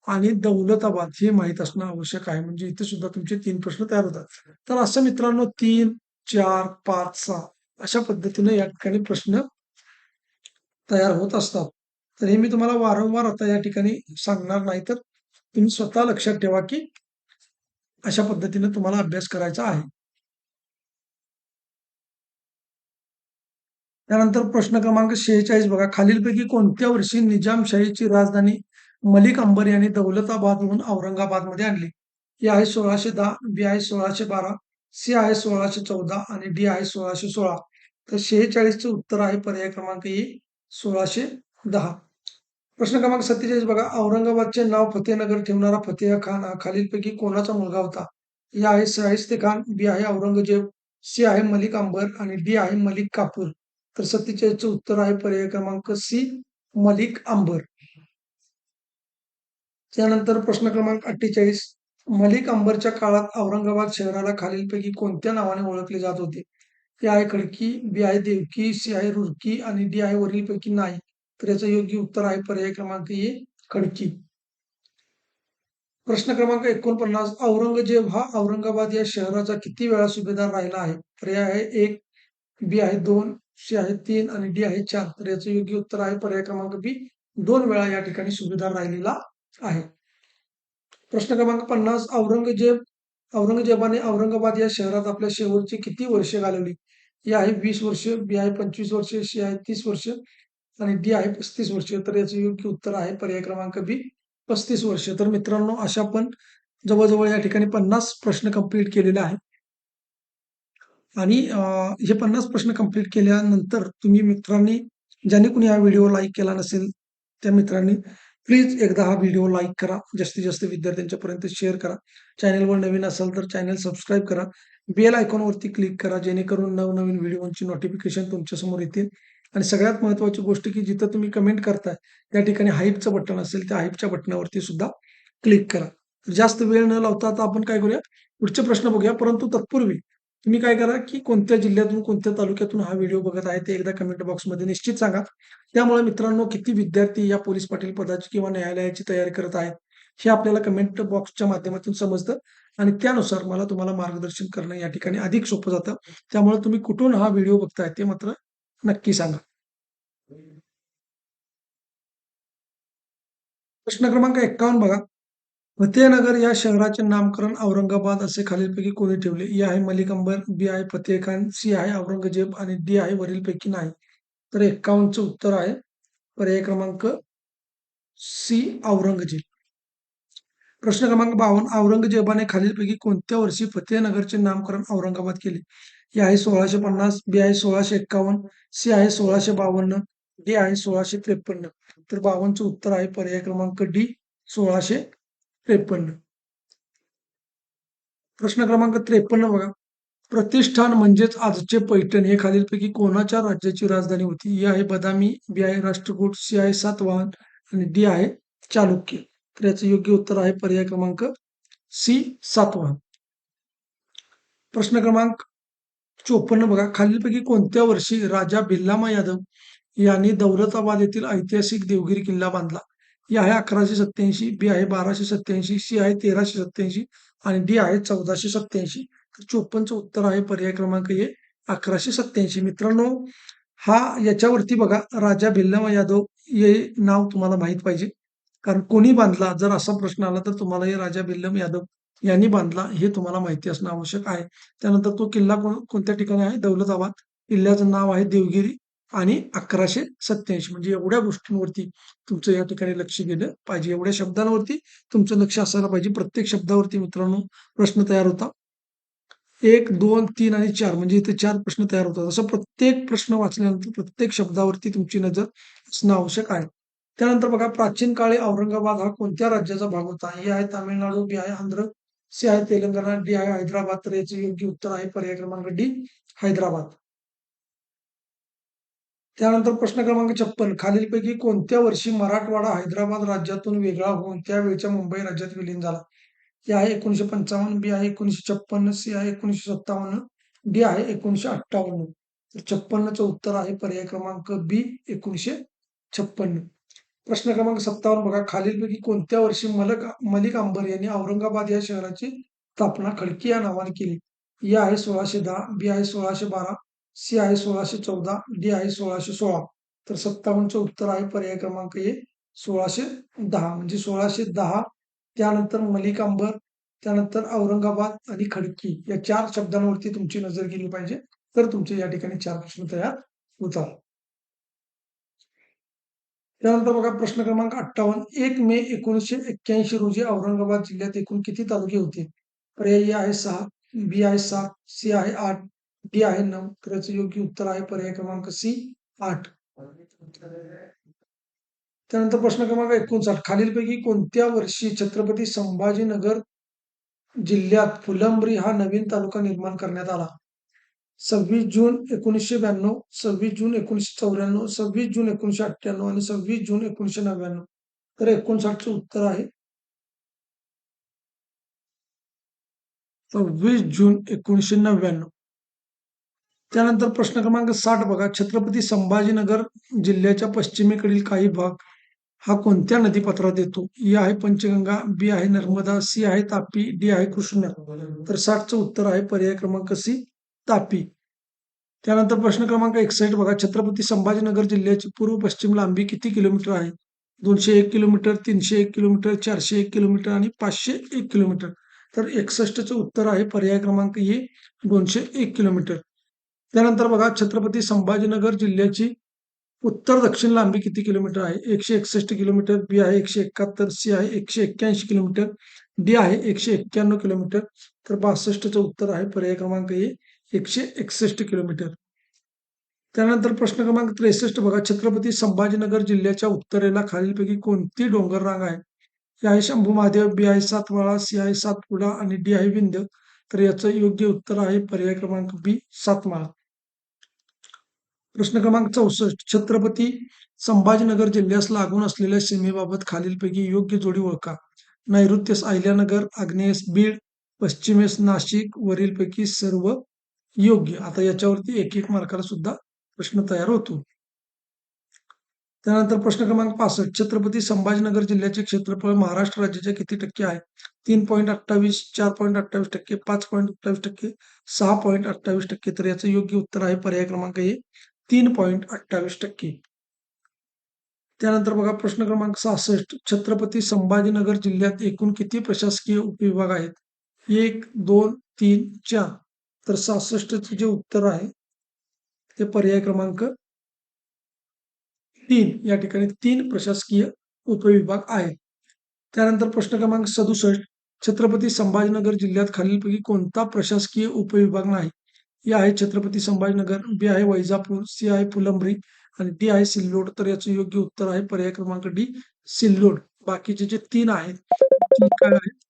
आणि दौलताबाद हे माहित असणं आवश्यक आहे. म्हणजे इथे सुद्धा तुमचे 3 प्रश्न तयार होतात. तर असं मित्रांनो 3, 4, 5, 6 अशा पद्धतीने या ठिकाणी प्रश्न तयार होत असतात. तर हे मी तुम्हाला वारंवार आता या ठिकाणी सांगणार नाही, तर तुम्ही स्वतः लक्षात ठेवा की अशा पद्धतीने तुम्हाला अभ्यास करायचा आहे. त्यानंतर प्रश्न क्रमांक 46 बघा, खालीलपैकी कोणत्या वर्षी निजामशाहीची राजधानी मलिक अंबर यांनी दौलताबादहून औरंगाबादमध्ये आणली? ए आहे 1610, बी आहे 1612, सी आहे 1614 आणि डी आहे 1616. तर 46चं उत्तर आहे पर्याय क्रमांक ए 1610. प्रश्न क्रमांक 47 बघा. औरंगाबादचे नाव फतेहनगर ठेवणारा फतेह खान हा खालीलपैकी कोणाचा मुलगा होता? ए आहे शाहिस्ते खान, बी आहे औरंगजेब, सी आहे मलिक अंबर आणि डी आहे मलिक काफूर. तर 47चं उत्तर आहे पर्याय क्रमांक सी मलिक अंबर. त्यानंतर प्रश्न क्रमांक 48. मलिक अंबरच्या काळात औरंगाबाद शहराला खालीलपैकी कोणत्या नावाने ओळखले जात होते? ए आहे खडकी, बी आहे देवकी, सी आहे रुरकी आणि डी आहे वरीलपैकी नाही. तर याचं योग्य उत्तर आहे पर्याय क्रमांक ए खडकी. प्रश्न क्रमांक 49. औरंगजेब हा औरंगाबाद या शहराचा किती वेळा सुभेदार राहिला आहे? पर्याय आहे 1, बी आहे 2, सी आहे 3 आणि डी आहे 4. तर याचं योग्य उत्तर आहे पर्याय क्रमांक बी 2 वेळा या ठिकाणी सुभेदार राहिलेला आहे. प्रश्न क्रमांक 50. औरंगजेबाने औरंगाबाद या शहरात आपल्या शेवटची किती वर्षे घालवली? ए आहे 20 वर्ष, बी आहे 25 वर्ष, सी आहे 30 वर्ष आणि डी आहे 35 वर्ष. तर याचं योग्य उत्तर आहे पर्याय क्रमांक बी 35 वर्ष. तर मित्रांनो, अशा आपण जवळजवळ या ठिकाणी 50 प्रश्न कंप्लीट केलेले आहेत. आणि हे 50 प्रश्न कंप्लीट केल्यानंतर तुम्ही मित्रांनी, ज्यांनी कुणी हा व्हिडिओ लाईक केला नसेल, त्या मित्रांनी प्लीज एकदा हा व्हिडिओ लाईक करा. जास्तीत जास्त विद्यार्थ्यांच्या पर्यंत शेअर करा. चॅनलवर नवीन असाल तर चॅनल सबस्क्राईब करा. बेल आयकॉनवरती क्लिक करा, जेणेकरून नवनवीन व्हिडिओची नोटिफिकेशन तुमच्यासमोर येतील. आणि सगळ्यात महत्त्वाची गोष्ट, की जिथं तुम्ही कमेंट करताय त्या ठिकाणी हाईपचं बटन असेल, त्या हाईपच्या बटनावरती सुद्धा क्लिक करा. जास्त वेळ न लावता आता आपण काय करूया, पुढचे प्रश्न बघूया. परंतु तत्पूर्वी तुम्ही काय करा, की कोणत्या जिल्ह्यातून, कोणत्या तालुक्यातून हा व्हिडिओ बघत आहे ते एकदा कमेंट बॉक्समध्ये निश्चित सांगा. त्यामुळे मित्रांनो, किती विद्यार्थी या पोलीस पाटील पदाची किंवा न्यायालयाची तयारी करत आहेत हे आपल्याला कमेंट बॉक्सच्या माध्यमातून समजतं आणि त्यानुसार मला तुम्हाला मार्गदर्शन करणं या ठिकाणी अधिक सोपं जातं. त्यामुळे तुम्ही कुठून हा व्हिडिओ बघताय ते मात्र नक्की सांगा. प्रश्न क्रमांक 51 बघा. फतेहनगर या शहराचे नामकरण औरंगाबाद असे खालीलपैकी कोणी ठेवले? ए आहे मलिक अंबर, बी आहे फतेह खान, सी आहे औरंगजेब आणि डी आहे वरीलपैकी नाही. तर 51चं उत्तर आहे पर्याय क्रमांक सी औरंगजेब. प्रश्न क्रमांक 52. औरंगजेबाने खालीलपैकी कोणत्या वर्षी फतेहनगरचे नामकरण औरंगाबाद केले? ए आहे 1650, बी आहे 1651, सी आहे 1652, डी आहे 1653. तर 52चं उत्तर आहे पर्याय क्रमांक डी 1653. प्रश्न क्रमांक 53 बघा. प्रतिष्ठान म्हणजेच आजचे पैठण हे खालीलपैकी कोणाच्या राज्याची राजधानी होती? ए आहे बदामी, बी आहे राष्ट्रकूट, सी आहे सातवाहन आणि डी आहे चालुक्य. तर याचं योग्य उत्तर आहे पर्याय क्रमांक सी सातवाहन. प्रश्न क्रमांक 54 बघा. खालीलपैकी कोणत्या वर्षी राजा भिल्लामा यादव यांनी दौलताबाद येथील ऐतिहासिक देवगिरी किल्ला बांधला? ए आहे 1187, बी आहे 1287, सी आहे 1387 आणि डी आहे 1487. तर 54चं उत्तर आहे पर्याय क्रमांक ए 1187. मित्रांनो, हा याच्यावरती बघा, राजा भिल्लामा यादव हे नाव तुम्हाला माहित पाहिजे. कारण कोणी बांधला, जर असा प्रश्न आला तर तुम्हाला हे राजा भिल्लामा यादव यांनी बांधला हे तुम्हाला माहिती असणं आवश्यक आहे. त्यानंतर तो किल्ला कोणत्या ठिकाणी आहे? दौलताबाद. किल्ल्याचं नाव आहे देवगिरी आणि 1187. म्हणजे एवढ्या गोष्टींवरती तुमचं या ठिकाणी लक्ष गेलं पाहिजे. एवढ्या शब्दांवरती तुमचं लक्ष असायला पाहिजे. प्रत्येक शब्दावरती मित्रांनो प्रश्न तयार होता. 1, 2, 3 आणि 4 म्हणजे इथे 4 प्रश्न तयार होतात. असं प्रत्येक प्रश्न वाचल्यानंतर प्रत्येक शब्दावरती तुमची नजर असणं आवश्यक आहे. त्यानंतर बघा, प्राचीन काळी औरंगाबाद हा कोणत्या राज्याचा भाग होता? ए आहे तामिळनाडू, बी आहे आंध्र, सी आहे तेलंगणा, डी आहे हैदराबाद. तर याचे योग्य उत्तर आहे पर्याय क्रमांक डी हैदराबाद. त्यानंतर प्रश्न क्रमांक 56. खालीलपैकी कोणत्या वर्षी मराठवाडा हैदराबाद राज्यातून वेगळा होऊन त्यावेळच्या मुंबई राज्यात विलीन झाला? ए आहे 1955, बी आहे 1956, सी आहे 1957, डी आहे 1958. तर 56चं उत्तर आहे पर्याय क्रमांक बी 1956. प्रश्न क्रमांक 57 बघा. खालीलपैकी कोणत्या वर्षी मलिक अंबर यांनी औरंगाबाद या शहराची स्थापना खडकी या नावाने केली? ए आहे 1610, बी आहे 1612, सी आहे 1614, डी आहे 1616. तर 57चं उत्तर आहे पर्याय क्रमांक ए 1610. म्हणजे 1610, त्यानंतर मलिक अंबर, त्यानंतर औरंगाबाद आणि खडकी या 4 शब्दांवरती तुमची नजर गेली पाहिजे. तर तुमचे या ठिकाणी 4 प्रश्न तयार होतात. त्यानंतर बघा प्रश्न क्रमांक 58. 1 मे 1981 रोजी औरंगाबाद जिल्ह्यात एकूण किती तालुके होते? पर्याय A आहे 6, बी आहे 7, सी आहे 8, डी आहे 9. तर याचं योग्य उत्तर आहे पर्याय क्रमांक सी 8. त्यानंतर प्रश्न क्रमांक 59. खालीलपैकी कोणत्या वर्षी छत्रपती संभाजीनगर जिल्ह्यात फुलंब्री हा नवीन तालुका निर्माण करण्यात आला? 26 जून 1992, 26 जून 1994, 26 जून 1998 आणि 26 जून 1999. तर 59चं उत्तर आहे 26 जून 1999. त्यानंतर प्रश्न क्रमांक 60 बघा. छत्रपती संभाजीनगर जिल्ह्याच्या पश्चिमेकडील काही भाग हा कोणत्या नदीपात्रात येतो? ए आहे पंचगंगा, बी आहे नर्मदा, सी आहे तापी, डी आहे कृष्णा. तर 60चं उत्तर आहे पर्याय क्रमांक सी तापी. त्यानंतर प्रश्न क्रमांक 61 बघा. छत्रपती संभाजीनगर जिल्ह्याची पूर्व पश्चिम लांबी किती किलोमीटर आहे? 201 किलोमीटर, 301 किलोमीटर, 401 किलोमीटर आणि 501 किलोमीटर. तर 61चं उत्तर आहे पर्याय क्रमांक ए 201 किलोमीटर. त्यानंतर बघा छत्रपती संभाजीनगर जिल्ह्याची उत्तर दक्षिण लांबी किती किलोमीटर आहे? 161 किलोमीटर, बी आहे 171, सी आहे 181 किलोमीटर, डी आहे 191 किलोमीटर. तर 62चं उत्तर आहे पर्याय क्रमांक ए 161 किलोमीटर. त्यानंतर प्रश्न क्रमांक 63 बघा. छत्रपती संभाजीनगर जिल्ह्याच्या उत्तरेला खालीलपैकी कोणती डोंगर रांग आहे? ए आहे शंभू महादेव, बी आहे सातवाळा, सी आहे सातपुडा आणि डी आहे विंध्य. तर याचं योग्य उत्तर आहे पर्याय क्रमांक बी सातमाळा. प्रश्न क्रमांक 64. छत्रपती संभाजीनगर जिल्ह्यास लागून असलेल्या सीमेबाबत खालीलपैकी योग्य जोडी ओळखा. नैऋत्येस अहिल्यानगर, आग्नेयेस बीड, पश्चिमेस नाशिक, वरीलपैकी सर्व योग्य. आता याच्यावरती एक एक मार्काला सुद्धा प्रश्न तयार होतो. त्यानंतर प्रश्न क्रमांक 65. छत्रपती संभाजीनगर जिल्ह्याचे क्षेत्रफळ महाराष्ट्र राज्याच्या किती टक्के आहे? 3.28, 4.28%, 5.28%, 6.28%. तर याचं योग्य उत्तर आहे पर्याय क्रमांक ए 3.28%. त्यानंतर बघा प्रश्न क्रमांक 66. छत्रपती संभाजीनगर जिल्ह्यात एकूण किती प्रशासकीय उपविभाग आहेत? 1, 2, 3, 4. तर 66चे जे उत्तर आहे ते पर्याय क्रमांक 3 या ठिकाणी 3 प्रशासकीय उपविभाग आहेत. त्यानंतर प्रश्न क्रमांक 67. छत्रपती संभाजीनगर जिल्ह्यात खालीलपैकी कोणता प्रशासकीय उपविभाग नाही? ए आहे छत्रपती संभाजीनगर, बी आहे वैजापूर, सी आहे फुलंब्री आणि डी आहे सिल्लोड. तर याचं योग्य उत्तर आहे पर्याय क्रमांक डी सिल्लोड. बाकीचे जे 3 आहेत ते काय आहेत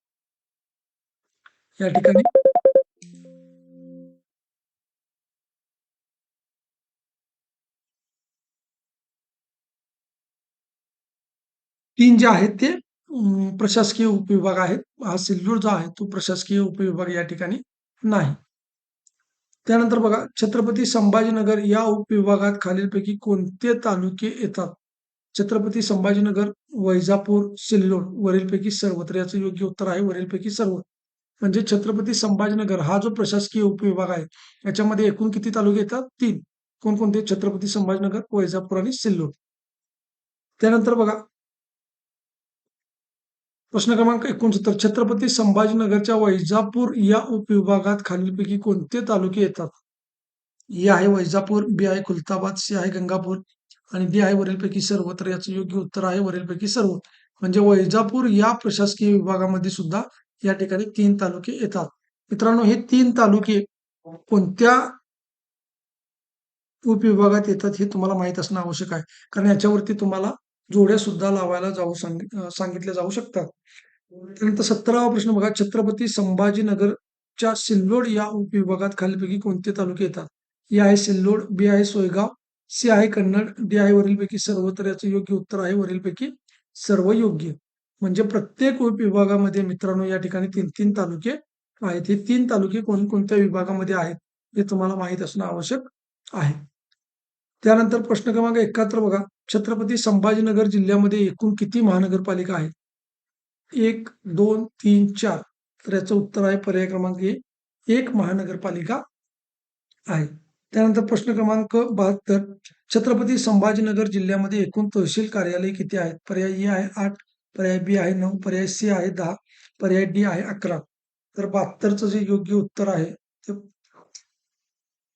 या ठिकाणी? 3 जे आहेत ते प्रशासकीय उपविभाग आहेत. हा सिल्लोड जो आहे तो प्रशासकीय उपविभाग या ठिकाणी नाही. त्यानंतर बघा छत्रपती संभाजीनगर या उपविभागात खालीलपैकी कोणते तालुके येतात? छत्रपती संभाजीनगर, वैजापूर, सिल्लोड वरीलपैकी सर्व. तर याचं योग्य उत्तर आहे वरीलपैकी सर्व. म्हणजे छत्रपती संभाजीनगर हा जो प्रशासकीय उपविभाग आहे याच्यामध्ये एकूण किती तालुके येतात? 3. कोणकोणते? छत्रपती संभाजीनगर, वैजापूर आणि सिल्लोड. त्यानंतर बघा प्रश्न क्रमांक 69. छत्रपती संभाजीनगरच्या वैजापूर या उपविभागात खालीलपैकी कोणते तालुके येतात? ए आहे वैजापूर, बी आहे खुलताबाद, सी आहे गंगापूर आणि डी आहे वरीलपैकी सर्व. तर याचं योग्य उत्तर आहे वरीलपैकी सर्व. म्हणजे वैजापूर या प्रशासकीय विभागामध्ये सुद्धा या ठिकाणी 3 तालुके येतात. मित्रांनो, हे 3 तालुके कोणत्या उपविभागात येतात हे तुम्हाला माहित असणं आवश्यक आहे. कारण याच्यावरती तुम्हाला जोड्या सुद्धा लावायला सांगितल्या जाऊ शकतात. त्यानंतर 17वा प्रश्न बघा. छत्रपती संभाजीनगरच्या सिल्लोड या उपविभागात खालीलपैकी कोणते तालुके येतात? ए आहे सिल्लोड, बी आहे सोयगाव, सी आहे कन्नड, डी आहे वरीलपैकी सर्व. तर याचं योग्य उत्तर आहे वरीलपैकी सर्व योग्य. म्हणजे प्रत्येक उपविभागामध्ये मित्रांनो या ठिकाणी 3-3 तालुके आहेत. हे 3 तालुके कोणकोणत्या विभागामध्ये आहेत हे तुम्हाला माहित असणं आवश्यक आहे. त्यानंतर प्रश्न क्रमांक 71 बघा. छत्रपती संभाजीनगर जिल्ह्यामध्ये एकूण किती महानगरपालिका आहेत? 1, 2, 3, 4. तर याचं उत्तर आहे पर्याय क्रमांक ए 1 महानगरपालिका आहे. त्यानंतर प्रश्न क्रमांक 72. छत्रपती संभाजीनगर जिल्ह्यामध्ये एकूण तहसील कार्यालय किती आहेत? पर्याय ए आहे 8, पर्याय बी आहे 9, पर्याय सी आहे 10, पर्याय डी आहे 11. तर 72चं जे योग्य उत्तर आहे ते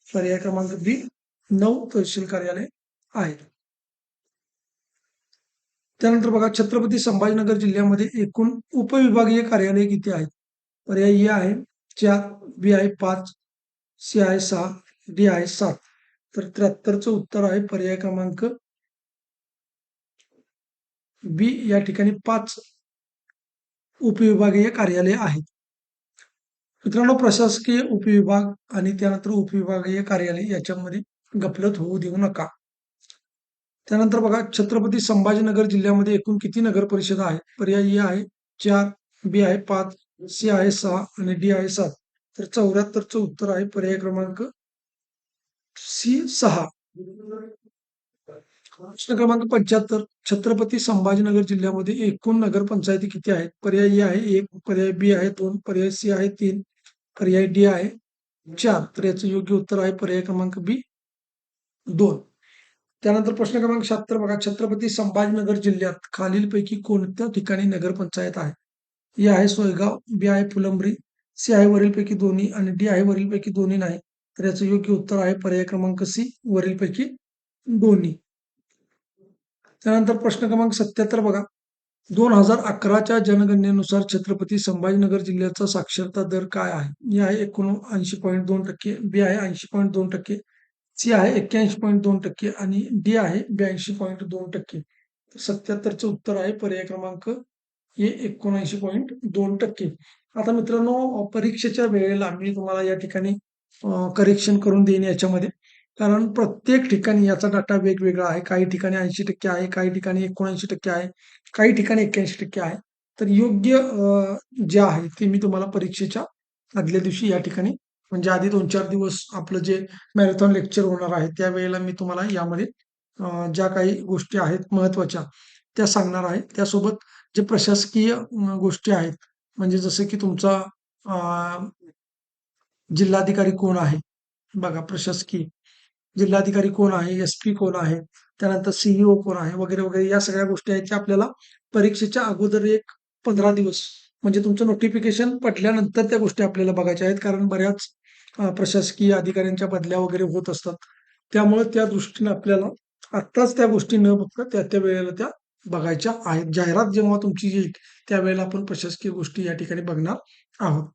पर्याय क्रमांक बी 9 तहसील कार्यालय आहे. त्यानंतर बघा छत्रपती संभाजीनगर जिल्ह्यामध्ये एकूण उपविभागीय कार्यालय किती आहेत? पर्याय ए आहे 4, बी आहे 5, सी आहे 6, डी आहे 7. तर 73चं उत्तर आहे पर्याय क्रमांक बी या ठिकाणी 5 उपविभागीय कार्यालय आहेत. मित्रांनो प्रशासकीय उपविभाग आणि त्यानंतर उपविभागीय कार्यालय याच्यामध्ये गफलत होऊ देऊ नका. त्यानंतर बघा छत्रपती संभाजीनगर जिल्ह्यामध्ये एकूण किती नगर परिषदा आहेत? पर्याय ए आहे 4, बी आहे 5, सी आहे 6 आणि डी आहे 7. तर 74चं उत्तर आहे पर्याय क्रमांक सी 6. प्रश्न क्रमांक 75 छत्रपती संभाजीनगर जिल्ह्यामध्ये एकूण नगरपंचायती किती आहेत? पर्याय ए आहे 1, पर्याय बी आहे 2, पर्याय सी आहे 3, पर्याय डी आहे 4. तर याचं योग्य उत्तर आहे पर्याय क्रमांक बी 2. त्यानंतर प्रश्न क्रमांक 76 बघा छत्रपती संभाजीनगर जिल्ह्यात खालीलपैकी कोणत्या ठिकाणी नगरपंचायत आहे? ए आहे सोयगाव, बी आहे फुलंब्री, सी आहे वरीलपैकी दोन्ही आणि डी आहे वरीलपैकी दोन्ही नाही. तर याचं योग्य उत्तर आहे पर्याय क्रमांक सी वरीलपैकी दोन्ही. त्यानंतर प्रश्न क्रमांक 77 बघा 2011च्या जनगणनेनुसार छत्रपती संभाजीनगर जिल्ह्याचा साक्षरता दर काय आहे? ए आहे 79.2%, बी आहे 80.2%, सी आहे 81.2% आणि डी आहे 82.2%. 77चं उत्तर आहे पर्याय क्रमांक हे 79.2%. आता मित्रांनो परीक्षेच्या वेळेला मी तुम्हाला या ठिकाणी करेक्शन करून देईन याच्यामध्ये. कारण प्रत्येक ठिकाणी याचा डाटा वेगवेगळा आहे. काही ठिकाणी 80% आहे, काही ठिकाणी 79% आहे, काही ठिकाणी 81% आहे. तर योग्य जे आहे ते मी तुम्हाला परीक्षेच्या आदल्या दिवशी या ठिकाणी म्हणजे आधी 2-4 दिवस आपलं जे मॅरेथॉन लेक्चर होणार आहे त्यावेळेला मी तुम्हाला यामध्ये ज्या काही गोष्टी आहेत महत्त्वाच्या त्या सांगणार आहे. त्यासोबत जे प्रशासकीय गोष्टी आहेत म्हणजे जसं की तुमचा जिल्हाधिकारी कोण आहे? बघा प्रशासकीय जिल्हाधिकारी कोण आहे? एस-पी कोण आहे? त्यानंतर सी-ई-ओ कोण आहे? वगैरे, वगैरे या सगळ्या गोष्टी आहेत त्या आपल्याला परीक्षेच्या अगोदर एक 15 दिवस म्हणजे तुमचं नोटिफिकेशन पडल्यानंतर त्या गोष्टी आपल्याला बघायच्या आहेत. कारण बऱ्याच प्रशासकीय अधिकाऱ्यांच्या बदल्या वगैरे होत असतात. त्यामुळे त्या दृष्टीने आपल्याला आत्ताच त्या गोष्टी न बघता त्या वेळेला त्या बघायच्या आहेत. जाहिरात जेव्हा तुमची येईल त्यावेळेला आपण प्रशासकीय गोष्टी या ठिकाणी बघणार आहोत.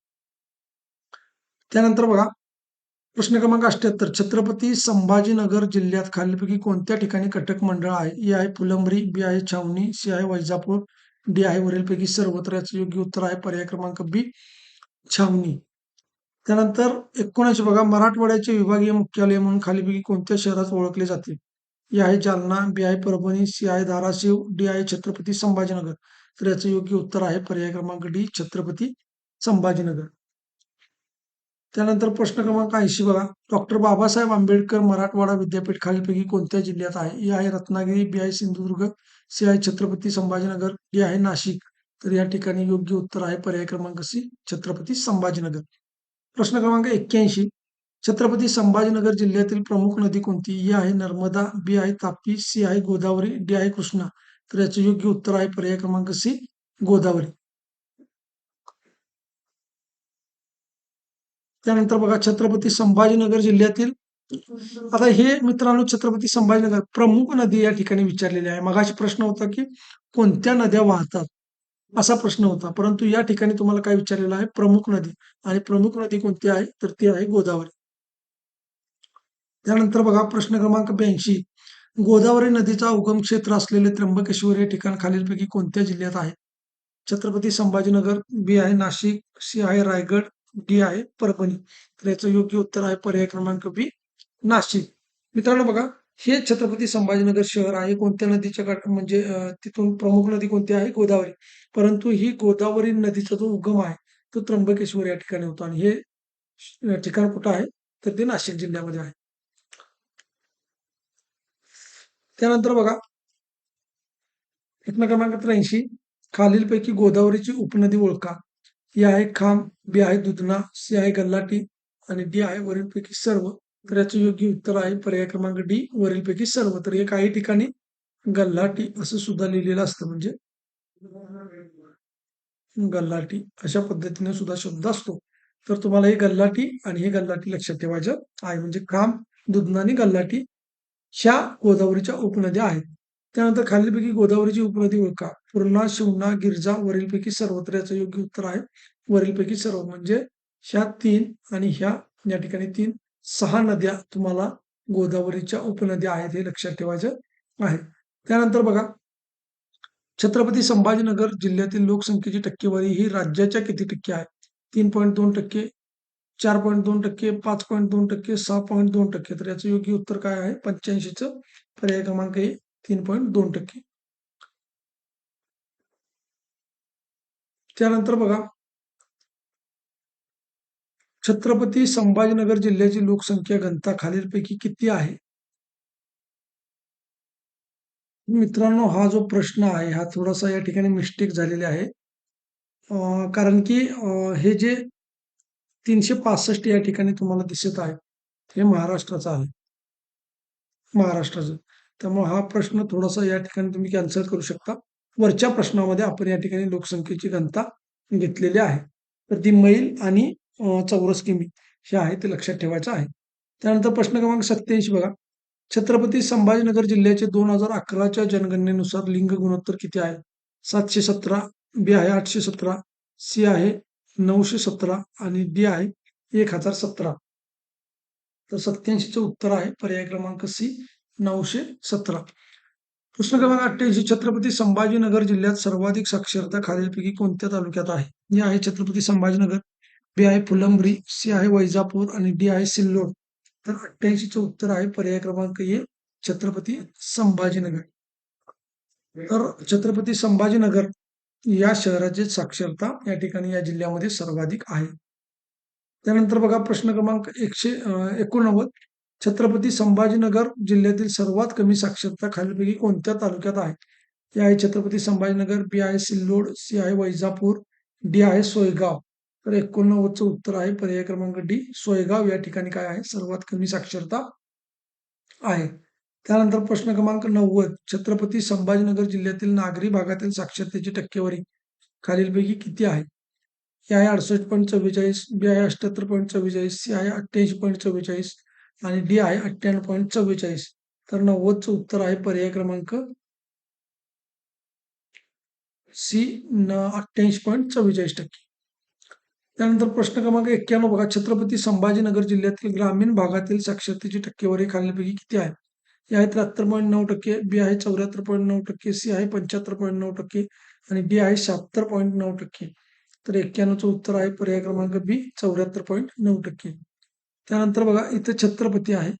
त्यानंतर बघा प्रश्न क्रमांक 78 छत्रपती संभाजीनगर जिल्ह्यात खालीलपैकी कोणत्या ठिकाणी कटक मंडळ आहे? ए आहे फुलंब्री, बी आहे छावणी, सी आहे वैजापूर, डी आहे वरीलपैकी सर्व. तर याचं योग्य उत्तर आहे पर्याय क्रमांक बी छावणी. त्यानंतर 79 बघा मराठवाड्याचे विभागीय मुख्यालय म्हणून खालीलपैकी कोणत्या शहरात ओळखले जाते? ए आहे जालना, बी आहे परभणी, सी आहे धाराशिव, डी आहे छत्रपती संभाजीनगर. तर याचं योग्य उत्तर आहे पर्याय क्रमांक डी छत्रपती संभाजीनगर. त्यानंतर प्रश्न क्रमांक 80 बघा डॉक्टर बाबासाहेब आंबेडकर मराठवाडा विद्यापीठ खालीलपैकी कोणत्या जिल्ह्यात आहे? ए आहे रत्नागिरी, बी आहे सिंधुदुर्ग, सी आहे छत्रपती संभाजीनगर, डी आहे नाशिक. तर या ठिकाणी योग्य उत्तर आहे पर्याय क्रमांक सी छत्रपती संभाजीनगर. प्रश्न क्रमांक 81 छत्रपती संभाजीनगर जिल्ह्यातील प्रमुख नदी कोणती? ए आहे नर्मदा, बी आहे तापी, सी आहे गोदावरी, डी आहे कृष्णा. तर याचे योग्य उत्तर आहे पर्याय क्रमांक सी गोदावरी. त्यानंतर बघा छत्रपती संभाजीनगर जिल्ह्यातील आता हे मित्रांनो छत्रपती संभाजीनगर प्रमुख नदी या ठिकाणी विचारलेली आहे. मगाशी प्रश्न होता की कोणत्या नद्या वाहतात असा प्रश्न होता. परंतु या ठिकाणी तुम्हाला काय विचारलेलं आहे प्रमुख नदी आणि प्रमुख नदी कोणती आहे तर ती आहे गोदावरी. त्यानंतर बघा प्रश्न क्रमांक 82 गोदावरी नदीचा उगम क्षेत्र असलेले त्र्यंबकेश्वर हे ठिकाण खालीलपैकी कोणत्या जिल्ह्यात आहे? छत्रपती संभाजीनगर, बी आहे नाशिक, सी आहे रायगड, डी आहे परभणी. तर याचं योग्य उत्तर आहे पर्याय क्रमांक बी नाशिक. मित्रांनो बघा हे छत्रपती संभाजीनगर शहर आहे कोणत्या नदीच्या म्हणजे तिथून प्रमुख नदी कोणती आहे गोदावरी. परंतु ही गोदावरी नदीचा जो उगम आहे तो त्र्यंबकेश्वर या ठिकाणी होतो आणि हे ठिकाण कुठं आहे तर ते नाशिक जिल्ह्यामध्ये आहे. त्यानंतर बघा प्रश्न क्रमांक 83 खालीलपैकी गोदावरीची उपनदी ओळखा. ए आहे खाम, बी आहे दुधना, सी आहे गल्हाटी आणि डी आहे वरीलपैकी सर्व. तर याचं योग्य उत्तर आहे पर्याय क्रमांक डी वरीलपैकी सर्व. तर हे काही ठिकाणी गल्हाटी असं सुद्धा लिहिलेलं असतं म्हणजे गल्हाटी अशा पद्धतीने सुद्धा शब्द असतो. तर तुम्हाला हे गल्हाटी आणि हे गल्हाटी लक्षात ठेवायचं आहे म्हणजे खाम, दुधना आणि गल्हाटी ह्या गोदावरीच्या उपनद्या आहेत. त्यानंतर खालीलपैकी गोदावरीची उपनदी ओळखा. पूर्णा, शिवना, गिरजा वरीलपैकी सर्वत्र याचं योग्य उत्तर आहे वरीलपैकी सर्व. म्हणजे ह्या 3 आणि ह्या या ठिकाणी 3 6 नद्या तुम्हाला गोदावरीच्या उपनद्या आहेत हे लक्षात ठेवायचं आहे. त्यानंतर बघा छत्रपती संभाजीनगर जिल्ह्यातील लोकसंख्येची टक्केवारी ही राज्याच्या किती टक्के आहे? 3.2%, 4.2%, 5.2%, 6.2%. तर याचं योग्य उत्तर काय आहे? 85चं पर्याय क्रमांक हे 3.2%. त्यानंतर बघा छत्रपती संभाजीनगर जिल्ह्याची लोकसंख्या घनता खालीलपैकी किती आहे? मित्रांनो, हा जो प्रश्न आहे हा थोडासा या ठिकाणी मिस्टेक झालेली आहे. कारण की हे जे 365 या ठिकाणी तुम्हाला दिसत आहे, हे महाराष्ट्राचं आहे. महाराष्ट्राचं. त्यामुळे हा प्रश्न थोडासा या ठिकाणी तुम्ही कॅन्सल करू शकता. वरच्या प्रश्नामध्ये आपण या ठिकाणी लोकसंख्येची घनता घेतलेली आहे. तर ती मैल आणि चौरस किमी हे आहे ते लक्षात ठेवायचं आहे. त्यानंतर प्रश्न क्रमांक 87 बघा. छत्रपती संभाजीनगर जिल्ह्याचे 2011च्या जनगणनेनुसार लिंग गुणोत्तर किती आहे? 717, बी आहे 817, सी आहे 917 आणि डी आहे 1017. तर 87चं उत्तर आहे पर्याय क्रमांक सी 917. प्रश्न क्रमांक 88 छत्रपती संभाजीनगर जिल्ह्यात सर्वाधिक साक्षरता खालीलपैकी कोणत्या तालुक्यात आहे? हे आहे छत्रपती संभाजीनगर, बी आहे फुलंब्री, सी आहे वैजापूर आणि डी आहे सिल्लोड. तर 88चं उत्तर आहे पर्याय क्रमांक ए छत्रपती संभाजीनगर. तर छत्रपती संभाजीनगर या शहराची साक्षरता या ठिकाणी या जिल्ह्यामध्ये सर्वाधिक आहे. त्यानंतर बघा प्रश्न क्रमांक 189 छत्रपती संभाजीनगर जिल्ह्यातील सर्वात कमी साक्षरता खालीलपैकी कोणत्या तालुक्यात आहे? ए आहे छत्रपती संभाजीनगर, बी आहे सिल्लोड, सी आहे वैजापूर, डी आहे सोयगाव. तर 89चं उत्तर आहे पर्याय क्रमांक डी सोयगाव या ठिकाणी काय आहे सर्वात कमी साक्षरता आहे. त्यानंतर प्रश्न क्रमांक 90 छत्रपती संभाजीनगर जिल्ह्यातील नागरी भागातील साक्षरतेची टक्केवारी खालीलपैकी किती आहे? ए आहे 68.44, बी आहे 78.44, सी आहे 88.44 आणि डी आहे 98.44. तर 90चं उत्तर आहे पर्याय क्रमांक सी 88.44%. त्यानंतर प्रश्न क्रमांक 91 बघा छत्रपती संभाजीनगर जिल्ह्यातील ग्रामीण भागातील साक्षरतेची टक्केवारी खालीलपैकी किती आहे? ए आहे 73.9%, बी आहे 74.9%, सी आहे 75.9% आणि डी आहे 76.9%. तर 91चं उत्तर आहे पर्याय क्रमांक बी 74.9%. त्यानंतर बघा इथं छत्रपती आहे.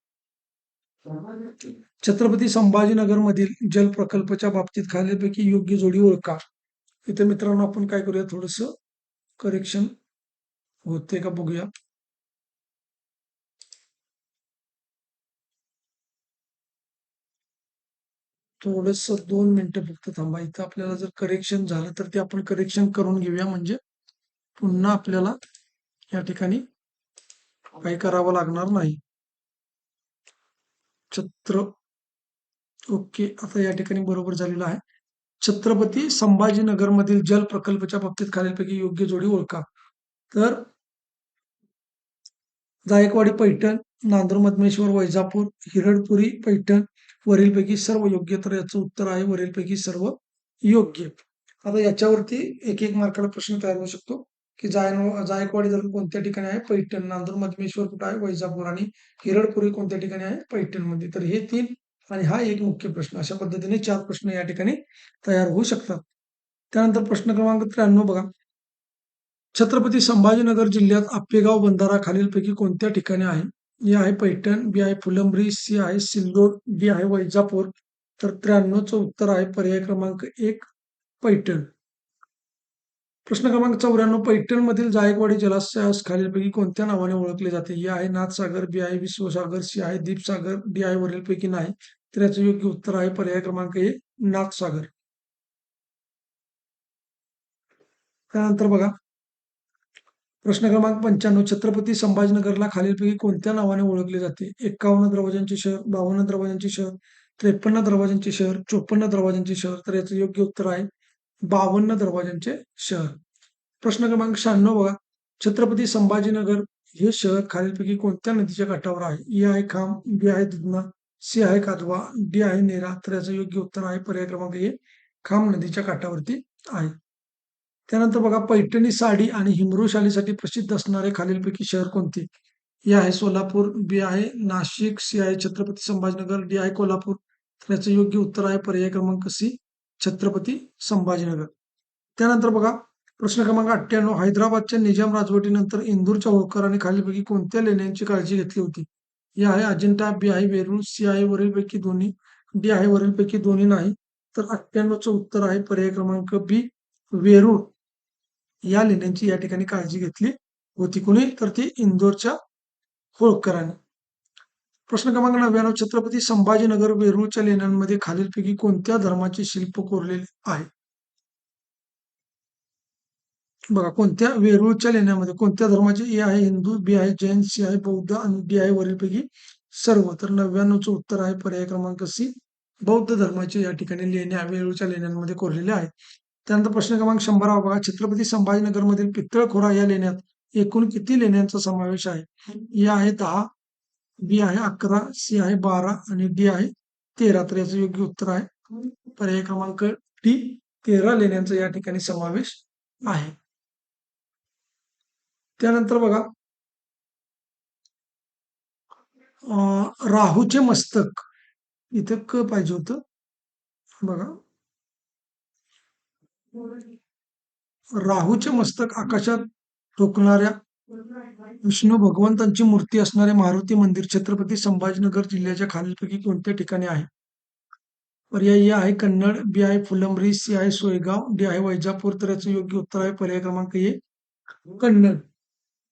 छत्रपती संभाजीनगरमधील जल प्रकल्पाच्या बाबतीत खालीलपैकी योग्य जोडी ओळखा. इथे मित्रांनो आपण काय करूया थोडंसं करेक्शन होते का बघूया. थोडस 2 मिनिटं फक्त थांबा. इथं आपल्याला जर करेक्शन झालं तर ते आपण करेक्शन करून घेऊया म्हणजे पुन्हा आपल्याला या ठिकाणी काही करावं लागणार नाही. ओके, आता या ठिकाणी बरोबर झालेलं आहे. छत्रपती संभाजीनगरमधील जल प्रकल्पाच्या बाबतीत खालीलपैकी योग्य जोडी ओळखा. तर जायकवाडी पैठण, नांदूर मधमेश्वर वैजापूर, हिरडपुरी पैठण वरीलपैकी सर्व योग्य. तर याचं उत्तर आहे वरीलपैकी सर्व योग्य. आता याच्यावरती एक एक मार्काला प्रश्न तयार होऊ शकतो की जायकवाडी धरण कोणत्या ठिकाणी आहे? पैठण. नांदूर मधमेश्वर कुठं आहे? वैजापूर. आणि हिरडपुरी कोणत्या ठिकाणी आहे? पैठण मध्ये. तर हे 3 आणि हा एक मुख्य प्रश्न अशा पद्धतीने 4 प्रश्न या ठिकाणी तयार होऊ शकतात. त्यानंतर प्रश्न क्रमांक 93 बघा. छत्रपती संभाजीनगर जिल्ह्यात आपेगाव बंधारा खालीलपैकी कोणत्या ठिकाणी आहे? ए आहे पैठण, बी आहे फुलंब्री, सी आहे सिल्लोड, डी आहे वैजापूर. तर 93चं उत्तर आहे पर्याय क्रमांक 1 पैठण. प्रश्न क्रमांक 94 पैठणमधील जायकवाडी जलाशयास खालीलपैकी कोणत्या नावाने ओळखले जाते? ए आहे नाथसागर, बी आहे विश्वसागर, सी आहे दीपसागर, डी आहे वरीलपैकी नाही. तर याचं योग्य उत्तर आहे पर्याय क्रमांक 1 नाथसागर. त्यानंतर बघा प्रश्न क्रमांक 95 छत्रपती संभाजीनगरला खालीलपैकी कोणत्या नावाने ओळखले जाते? 51 दरवाजांचे शहर, 52 दरवाजांचे शहर, 53 दरवाजांचे शहर, 54 दरवाजांचे शहर. तर याचं योग्य उत्तर आहे 52 दरवाजांचे शहर. प्रश्न क्रमांक 96 बघा. छत्रपती संभाजीनगर हे शहर खालीलपैकी कोणत्या नदीच्या काठावर आहे? ए आहे खाम, बी आहे दुधना, सी आहे कादवा, डी आहे नेरा. तर याचं योग्य उत्तर आहे पर्याय क्रमांक ए, खाम नदीच्या काठावरती आहे. त्यानंतर बघा पैठणी साडी आणि हिमरू शालीसाठी प्रसिद्ध असणारे खालीलपैकी शहर कोणते? ए आहे सोलापूर, बी आहे नाशिक, सी आहे छत्रपती संभाजीनगर, डी आहे कोल्हापूर. तर याचं योग्य उत्तर आहे पर्याय क्रमांक सी, छत्रपती संभाजीनगर. त्यानंतर बघा प्रश्न क्रमांक 98, हैदराबादच्या निजाम राजवटीनंतर इंदूरच्या होळकरांनी खालीलपैकी कोणत्या लेण्यांची काळजी घेतली होती? ए आहे अजिंठा, बी आहे वेरूळ, सी आहे वरीलपैकी दोन्ही, डी आहे वरीलपैकी दोन्ही नाही. तर 98चं उत्तर आहे पर्याय क्रमांक बी, वेरूळ या लेण्यांची या ठिकाणी काळजी घेतली होती. कुणी? तर ती इंदोरच्या होळकरांनी. प्रश्न क्रमांक 99, छत्रपती संभाजीनगर वेरूळच्या लेण्यांमध्ये खालीलपैकी कोणत्या धर्माचे शिल्प कोरलेले आहे? बघा कोणत्या वेरूळच्या लेण्यामध्ये कोणत्या धर्माचे? ए आहे हिंदू, बी आहे जैन, सी आहे बौद्ध आणि डी आहे वरीलपैकी सर्व. तर 99चं उत्तर आहे पर्याय क्रमांक सी, बौद्ध धर्माचे या ठिकाणी लेण्या वेरूळच्या लेण्यांमध्ये कोरलेल्या आहेत. त्यानंतर प्रश्न क्रमांक 100 बघा छत्रपती संभाजीनगरमधील पित्तळखोरा या लेण्यात एकूण किती लेण्यांचा समावेश आहे? ए आहे 10, बी आहे 11, सी आहे 12 आणि डी आहे 13. तर याचं योग्य उत्तर आहे पर्याय क्रमांक डी, 13 लेण्यांचा या ठिकाणी समावेश आहे. त्यानंतर बघा राहूचे मस्तक इथं क पाहिजे होतं. बघा राहूचे मस्तक आकाशात ठोकणाऱ्या विष्णू भगवंतांची मूर्ती असणारे मारुती मंदिर छत्रपती संभाजीनगर जिल्ह्याच्या खालीलपैकी कोणत्या ठिकाणी आहे? पर्याय ए आहे कन्नड, बी आहे फुलंब्री, सी आहे सोयगाव, डी आहे वैजापूर. तर याचं योग्य उत्तर आहे पर्याय क्रमांक ए, कन्नड.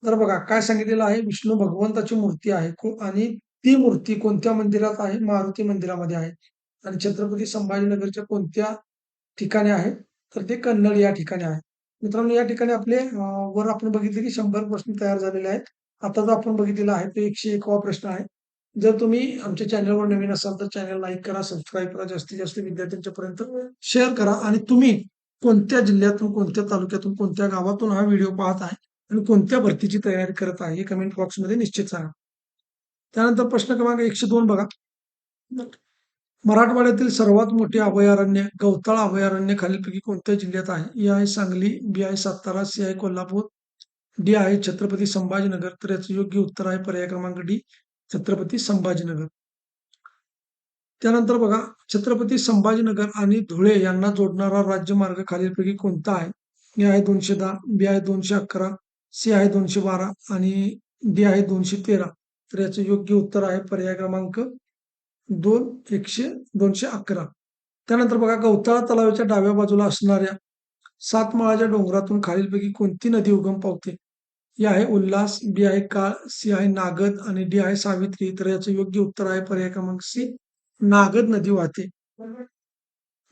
तर बघा काय सांगितलेलं आहे, विष्णू भगवंताची मूर्ती आहे आणि ती मूर्ती कोणत्या मंदिरात आहे? मारुती मंदिरामध्ये आहे. आणि छत्रपती संभाजीनगरच्या कोणत्या ठिकाणी आहे? तर ते कन्नड या ठिकाणी आहे. मित्रांनो या ठिकाणी आपले वर आपण बघितले की 100 प्रश्न तयार झालेले आहेत. आता जो आपण बघितलेला आहे तो 101वा प्रश्न आहे. जर तुम्ही आमच्या चॅनलवर नवीन असाल तर चॅनल लाईक करा, सबस्क्राईब करा, जास्तीत जास्त विद्यार्थ्यांच्या पर्यंत शेअर करा आणि तुम्ही कोणत्या जिल्ह्यातून, कोणत्या तालुक्यातून, कोणत्या गावातून हा व्हिडिओ पाहत आहे आणि कोणत्या भरतीची तयारी करत आहे हे कमेंट बॉक्समध्ये निश्चित सांगा. त्यानंतर प्रश्न क्रमांक 102 बघा. मराठवाड्यातील सर्वात मोठे अभयारण्य गौताळा अभयारण्य खालीलपैकी कोणत्या जिल्ह्यात आहे? ए आहे सांगली, बी आहे सातारा, सी आहे कोल्हापूर, डी आहे छत्रपती संभाजीनगर. तर याचं योग्य उत्तर आहे पर्याय क्रमांक डी, छत्रपती संभाजीनगर. त्यानंतर बघा छत्रपती संभाजीनगर आणि धुळे यांना जोडणारा राज्यमार्ग खालीलपैकी कोणता आहे? ए आहे 210, बी आहे 211, सी आहे 212 आणि डी आहे 213. तर याचं योग्य उत्तर आहे पर्याय क्रमांक 211. त्यानंतर बघा गौताळा तलावाच्या डाव्या बाजूला असणाऱ्या सातमाळाच्या डोंगरातून खालीलपैकी कोणती नदी उगम पावते? ए आहे उल्हास, बी आहे काळ, सी आहे नागद आणि डी आहे सावित्री. तर याचं योग्य उत्तर आहे पर्याय क्रमांक सी, नागद नदी वाहते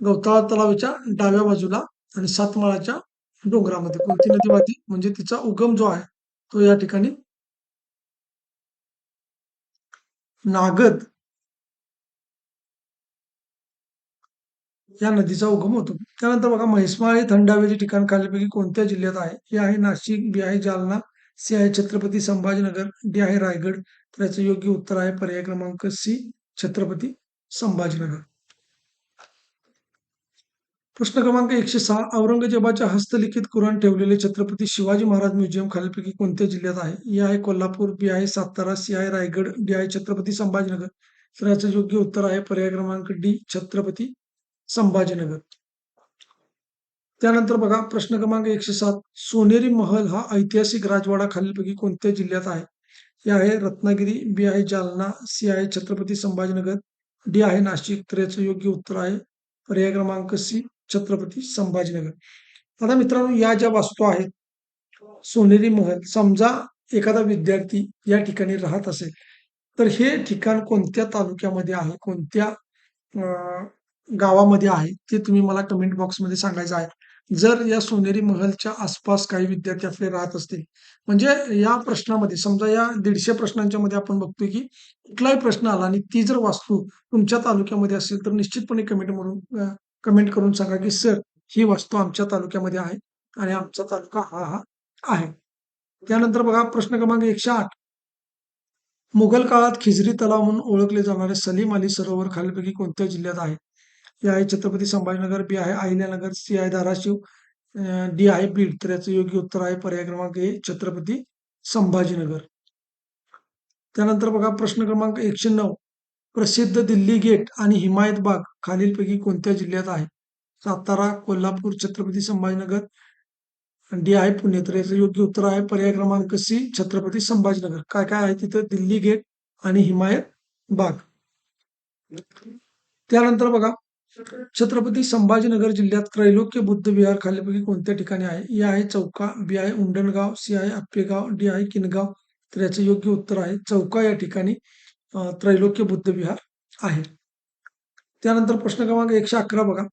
गौताळा तलावाच्या डाव्या बाजूला आणि सातमाळाच्या डोंगरामध्ये कोणती नदी वाहते म्हणजे तिचा उगम जो आहे तो या ठिकाणी नागद या नदीचा उगम होतो. त्यानंतर बघा म्हैसमाळ हे थंड हवेचे ठिकाण खालीलपैकी कोणत्या जिल्ह्यात आहे? हे आहे नाशिक, बी आहे जालना, सी आहे छत्रपती संभाजीनगर, डी आहे रायगड. तर याचं योग्य उत्तर आहे पर्याय क्रमांक सी, छत्रपती संभाजीनगर. प्रश्न क्रमांक 106, औरंगजेबाच्या हस्तलिखित कुराण ठेवलेले छत्रपती शिवाजी महाराज म्युझियम खालीलपैकी कोणत्या जिल्ह्यात आहे? ए आहे कोल्हापूर, बी आहे सातारा, सी आहे रायगड, डी आहे छत्रपती संभाजीनगर. तर याचं योग्य उत्तर आहे पर्याय क्रमांक डी, छत्रपती संभाजीनगर. त्यानंतर बघा प्रश्न क्रमांक 107, सोनेरी महल हा ऐतिहासिक राजवाडा खालीलपैकी कोणत्या जिल्ह्यात आहे? हे आहे रत्नागिरी, बी आहे जालना, सी आहे छत्रपती संभाजीनगर, डी आहे नाशिक. तर याचं योग्य उत्तर आहे पर्याय क्रमांक सी, छत्रपती संभाजीनगर. आता मित्रांनो या ज्या वास्तू आहेत सोनेरी महल, समजा एखादा विद्यार्थी या ठिकाणी राहत असेल तर हे ठिकाण कोणत्या तालुक्यामध्ये आहे, कोणत्या गावामध्ये आहे ते तुम्ही मला कमेंट बॉक्समध्ये सांगायचं आहे. जर या सोनेरी महलच्या आसपास काही विद्यार्थी आपले राहत असतील म्हणजे या प्रश्नामध्ये समजा या 150 प्रश्नांच्या मध्ये आपण बघतोय की कुठलाही प्रश्न आला आणि ती जर वास्तू तुमच्या तालुक्यामध्ये असेल तर निश्चितपणे कमेंट करून सांगा की सर ही वास्तू आमच्या तालुक्यामध्ये आहे आणि आमचा तालुका हा आहे. त्यानंतर बघा प्रश्न क्रमांक 108, मुघल काळात खिजरी तलाव म्हणून ओळखले जाणारे सलीम अली सरोवर खालीलपैकी कोणत्या जिल्ह्यात आहे? ए आहे छत्रपती संभाजीनगर, बी आहे अहिल्यानगर, सी आहे धाराशिव, डी आहे बीड. तर याचं योग्य उत्तर आहे पर्याय क्रमांक ए छत्रपती संभाजीनगर. त्यानंतर बघा प्रश्न क्रमांक 109. प्रसिद्ध दिल्ली गेट आणि हिमायत बाग खालीलपैकी कोणत्या जिल्ह्यात आहे? सातारा, कोल्हापूर, छत्रपती संभाजीनगर, डी आहे पुणे. तर याचं योग्य उत्तर आहे पर्याय क्रमांक सी छत्रपती संभाजीनगर. काय काय आहे तिथं? दिल्ली गेट आणि हिमायत बाग. त्यानंतर बघा छत्रपती संभाजीनगर जिल्ह्यात त्रैलोक्य बुद्ध विहार खालीलपैकी कोणत्या ठिकाणी आहे? ए आहे चौका, बी आहे उंडणगाव, सी आहे आप्पेगाव, डी आहे किनगाव. तर याचं योग्य उत्तर आहे चौका या ठिकाणी त्रैलोक्य बुद्ध विहार आहे. त्यानंतर प्रश्न क्रमांक 111 बघा.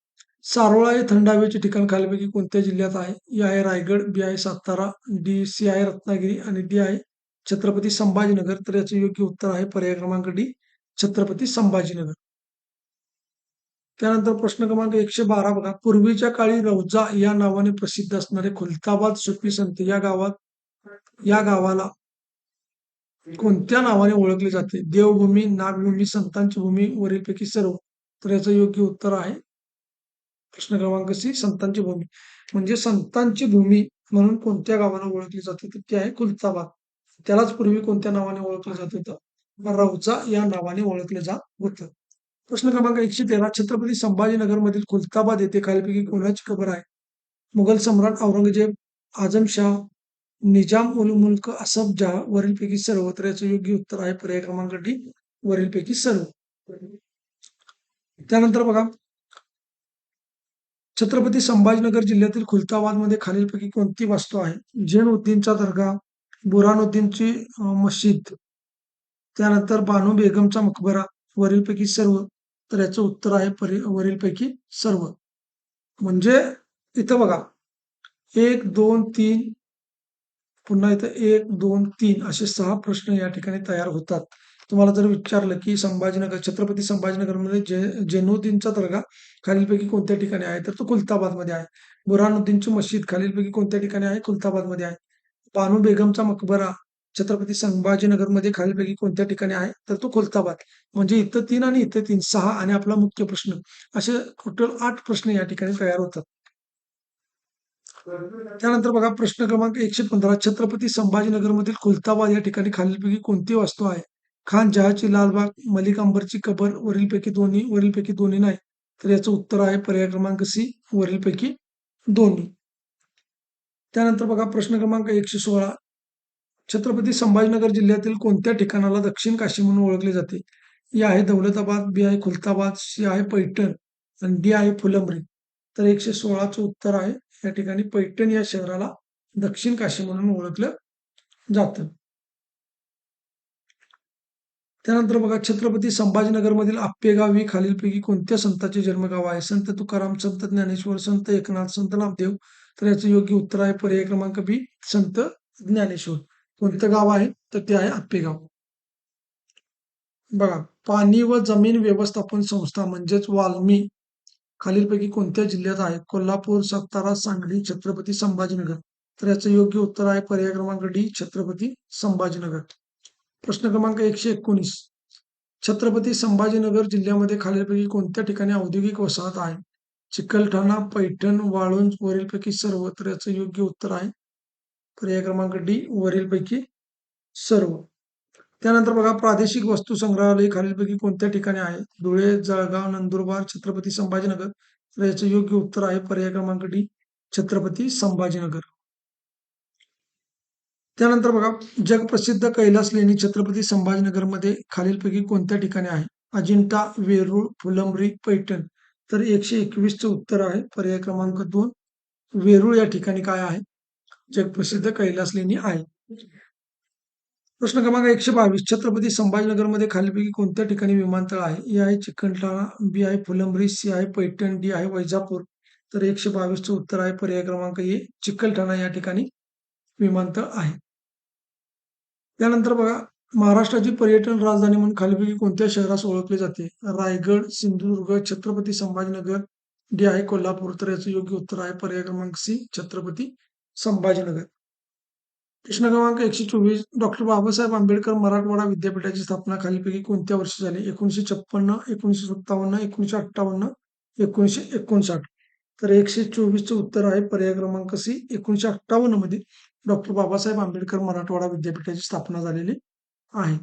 सारोळा हे थंड हवेचे ठिकाण खालीलपैकी कोणत्या जिल्ह्यात आहे? ए आहे रायगड, बी आहे सातारा, सी आहे रत्नागिरी आणि डी आहे छत्रपती संभाजीनगर. तर याचं योग्य उत्तर आहे पर्याय क्रमांक डी छत्रपती संभाजीनगर. त्यानंतर प्रश्न क्रमांक 112 बघा. पूर्वीच्या काळी रौजा या नावाने प्रसिद्ध असणारे खुलताबाद सुफी संत या गावाला कोणत्या नावाने ओळखले जाते? देवभूमी, नागभूमी, संतांची भूमी, वरीलपैकी सर्व. तर याचं योग्य उत्तर आहे प्रश्न क्रमांक सी संतांची भूमी. म्हणजे संतांची भूमी म्हणून कोणत्या गावाला ओळखले जाते? तर ते आहे खुलताबाद. त्यालाच पूर्वी कोणत्या नावाने ओळखलं जात होतं? रौजा या नावाने ओळखलं जात होतं. प्रश्न क्रमांक 113. छत्रपती संभाजीनगरमधील खुलताबाद येथे खालीलपैकी कोणाची कबर आहे? मुघल सम्राट औरंगजेब, आझमशाह, निजाम उल मुल्क असफ जहा, वरीलपैकी सर्व. तर याचं योग्य उत्तर आहे पर्याय क्रमांक डी वरीलपैकी सर्व. त्यानंतर बघा छत्रपती संभाजीनगर जिल्ह्यातील खुलताबादमध्ये खालीलपैकी कोणती वास्तू आहे? झैनुद्दीनचा दर्गा, बुऱ्हाणुद्दीनची मशीद, त्यानंतर बानू बेगमचा मकबरा, वरीलपैकी सर्व. तर याचं उत्तर आहे वरीलपैकी सर्व. म्हणजे इथं बघा 1, 2, 3 पुन्हा इथं 1, 2, 3 असे 6 प्रश्न या ठिकाणी तयार होतात. तुम्हाला जर विचारलं की छत्रपती संभाजीनगरमध्ये जैनुद्दीनचा दर्गा खालीलपैकी कोणत्या ठिकाणी आहे? तर तो खुलताबादमध्ये आहे. बुऱ्हाणुद्दीनची मशीद खालीलपैकी कोणत्या ठिकाणी आहे? खुलताबादमध्ये आहे. बानू बेगमचा मकबरा छत्रपती संभाजीनगरमध्ये खालीलपैकी कोणत्या ठिकाणी आहे? तर तो खुलताबाद. म्हणजे इथं 3 आणि इथं 3 6 आणि आपला मुख्य प्रश्न असे टोटल 8 प्रश्न या ठिकाणी तयार होतात. त्यानंतर बघा प्रश्न क्रमांक 115. छत्रपती संभाजीनगरमधील खुलताबाद या ठिकाणी खालीलपैकी कोणती वास्तू आहे? खान जहाची लालबाग, मलिक अंबरची कबर, वरीलपैकी दोन्ही नाही. तर याचं उत्तर आहे पर्याय क्रमांक सी वरीलपैकी दोन्ही. त्यानंतर बघा प्रश्न क्रमांक 116. छत्रपती संभाजीनगर जिल्ह्यातील कोणत्या ठिकाणाला दक्षिण काशी म्हणून ओळखले जाते? ए आहे दौलताबाद, बी आहे खुलताबाद, सी आहे पैठण आणि डी आहे फुलंब्री. तर 116चं उत्तर आहे या ठिकाणी पैठण या शहराला दक्षिण काशी म्हणून ओळखलं जातं. त्यानंतर बघा छत्रपती संभाजीनगरमधील आप्पेगाव ही खालीलपैकी कोणत्या संतांचे जन्मगाव आहे? संत तुकाराम, संत ज्ञानेश्वर, संत एकनाथ, संत नामदेव. तर याचं योग्य उत्तर आहे पर्याय क्रमांक बी संत ज्ञानेश्वर. कोणतं गाव आहे? तर ते आहे आप्पेगाव. बघा पाणी व जमीन व्यवस्थापन संस्था म्हणजेच वाल्मी खालीलपैकी कोणत्या जिल्ह्यात आहे? कोल्हापूर, सातारा, सांगली, छत्रपती संभाजीनगर. तर याचं योग्य उत्तर आहे पर्याय क्रमांक डी छत्रपती संभाजीनगर. प्रश्न क्रमांक 119. छत्रपती संभाजीनगर जिल्ह्यामध्ये खालीलपैकी कोणत्या ठिकाणी औद्योगिक वसाहत आहे? चिकलठाणा, पैठण, वाळूंज, वरीलपैकी सर्व. तर याचं योग्य उत्तर आहे पर्याय क्रमांक डी वरीलपैकी सर्व. त्यानंतर बघा प्रादेशिक वस्तू संग्रहालय खालीलपैकी कोणत्या ठिकाणी आहे? धुळे, जळगाव, नंदुरबार, छत्रपती संभाजीनगर. तर याचं योग्य उत्तर आहे पर्याय क्रमांक डी छत्रपती संभाजीनगर. त्यानंतर बघा जगप्रसिद्ध कैलास लेणी छत्रपती संभाजीनगरमध्ये खालीलपैकी कोणत्या ठिकाणी आहे? अजिंठा, वेरूळ, फुलंब्री, पैठण. तर 121चं उत्तर आहे पर्याय क्रमांक 2 वेरूळ या ठिकाणी काय आहे? जगप्रसिद्ध कैलास लेणी आहे. प्रश्न क्रमांक 122. छत्रपती संभाजीनगरमध्ये खालीलपैकी कोणत्या ठिकाणी विमानतळ आहे? ए आहे चिकलठाणा, बी आहे फुलंब्री, सी आहे पैठण, डी आहे वैजापूर. तर 122चं उत्तर आहे पर्याय क्रमांक ए चिकलठाणा या ठिकाणी विमानतळ आहे. त्यानंतर बघा महाराष्ट्राची पर्यटन राजधानी म्हणून खालीलपैकी कोणत्या शहरास ओळखले जाते? रायगड, सिंधुदुर्ग, छत्रपती संभाजीनगर, डी आहे कोल्हापूर. तर याचं योग्य उत्तर आहे पर्याय क्रमांक सी छत्रपती संभाजीनगर. प्रश्न क्रमांक 124. डॉक्टर बाबासाहेब आंबेडकर मराठवाडा विद्यापीठाची स्थापना खालीलपैकी कोणत्या वर्षी झाली? 1956, 1957, 1958, 1959. तर 124चं उत्तर आहे पर्याय क्रमांक सी. 1958 मध्ये डॉक्टर बाबासाहेब आंबेडकर मराठवाडा विद्यापीठाची स्थापना झालेली आहे.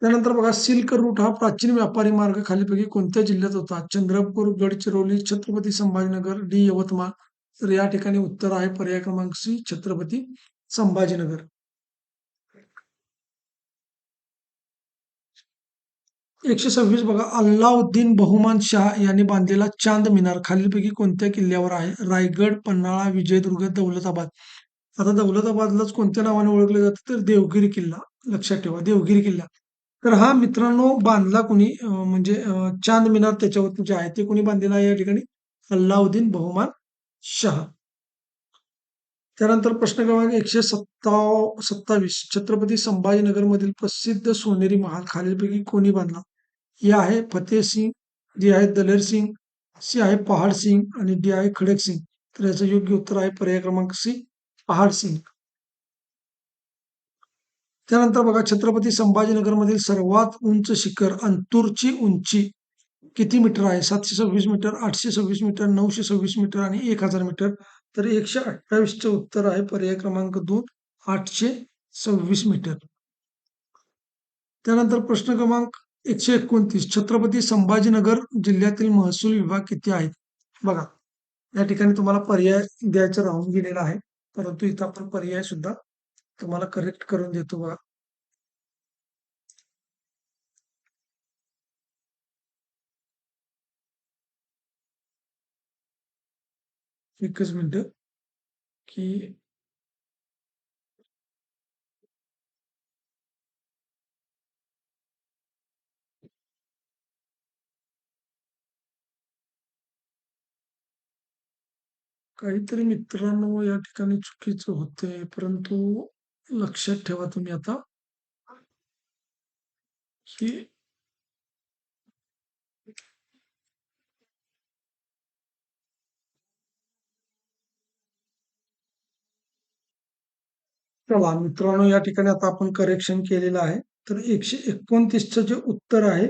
त्यानंतर बघा, सिल्क रूट हा प्राचीन व्यापारी मार्ग खालीलपैकी कोणत्या जिल्ह्यात होता? चंद्रपूर, गडचिरोली, छत्रपती संभाजीनगर, डी यवतमाळ. तर या ठिकाणी उत्तर आहे पर्याय क्रमांक सी, छत्रपती संभाजीनगर. 126 बघा, अल्लाउद्दीन बहुमान शाह यांनी बांधलेला चांद मिनार खालीलपैकी कोणत्या किल्ल्यावर आहे? रायगड, पन्हाळा, विजयदुर्ग, दौलताबाद. आता दौलताबादलाच कोणत्या नावाने ओळखलं जातं? तर देवगिरी किल्ला. लक्षात ठेवा, देवगिरी किल्ला. तर हा मित्रांनो बांधला कोणी? म्हणजे चांद मिनार त्याच्यावरती जे आहे ते कोणी बांधलेला आहे या ठिकाणी? अल्लाउद्दीन बहुमान शाह. त्यानंतर प्रश्न क्रमांक 127. छत्रपती संभाजीनगरमधील प्रसिद्ध सोनेरी महाल खालीलपैकी कोणी बांधला? हे आहे फतेह सिंग, डी आहे दलेर सिंग, सी आहे पहाड सिंग आणि डी आहे खडक सिंग. तर याचं योग्य उत्तर आहे पर्याय क्रमांक सी, पहाड सिंग. त्यानंतर बघा, छत्रपती संभाजीनगरमधील सर्वात उंच शिखर अंतूरची उंची किती मीटर आहे? 726 मीटर, 826 मीटर, 926 मीटर आणि 1000 मीटर. तर 128चं उत्तर आहे पर्याय क्रमांक 2, 826 मीटर. त्यानंतर प्रश्न क्रमांक 129. छत्रपती संभाजीनगर जिल्ह्यातील महसूल विभाग किती आहेत? बघा, या ठिकाणी तुम्हाला पर्याय द्यायचं राहून गेलेला आहे, परंतु इथं आपण पर्याय सुद्धा तुम्हाला करेक्ट करून देतो बघा. एकच मिनिट की काहीतरी मित्रांनो या ठिकाणी चुकीचं होतंय, परंतु लक्षात ठेवा तुम्ही आता की चला मित्रांनो, या ठिकाणी आता आपण करेक्शन केलेलं आहे. तर 129चं जे उत्तर आहे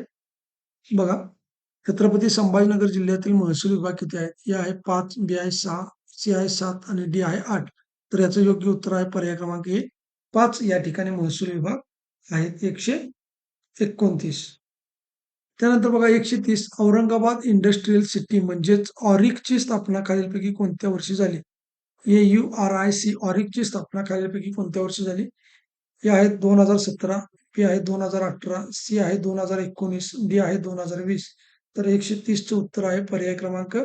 बघा, छत्रपती संभाजीनगर जिल्ह्यातील महसूल विभाग किती आहेत? ए आहे 5, बी आहे 6, सी आहे 7 आणि डी आहे 8. तर याचं योग्य उत्तर आहे पर्याय क्रमांक ए, 5 या ठिकाणी महसूल विभाग आहेत. 129. त्यानंतर बघा 130. औरंगाबाद इंडस्ट्रियल सिटी म्हणजेच ऑरिकची स्थापना खालीलपैकी कोणत्या वर्षी झाली? AURIC, ऑरिकची स्थापना खालीलपैकी कोणत्या वर्षी झाली? हे आहेत 2017, बी आहे 2018, सी आहे 2019, डी आहे 2020. तर 130चं उत्तर आहे पर्याय क्रमांक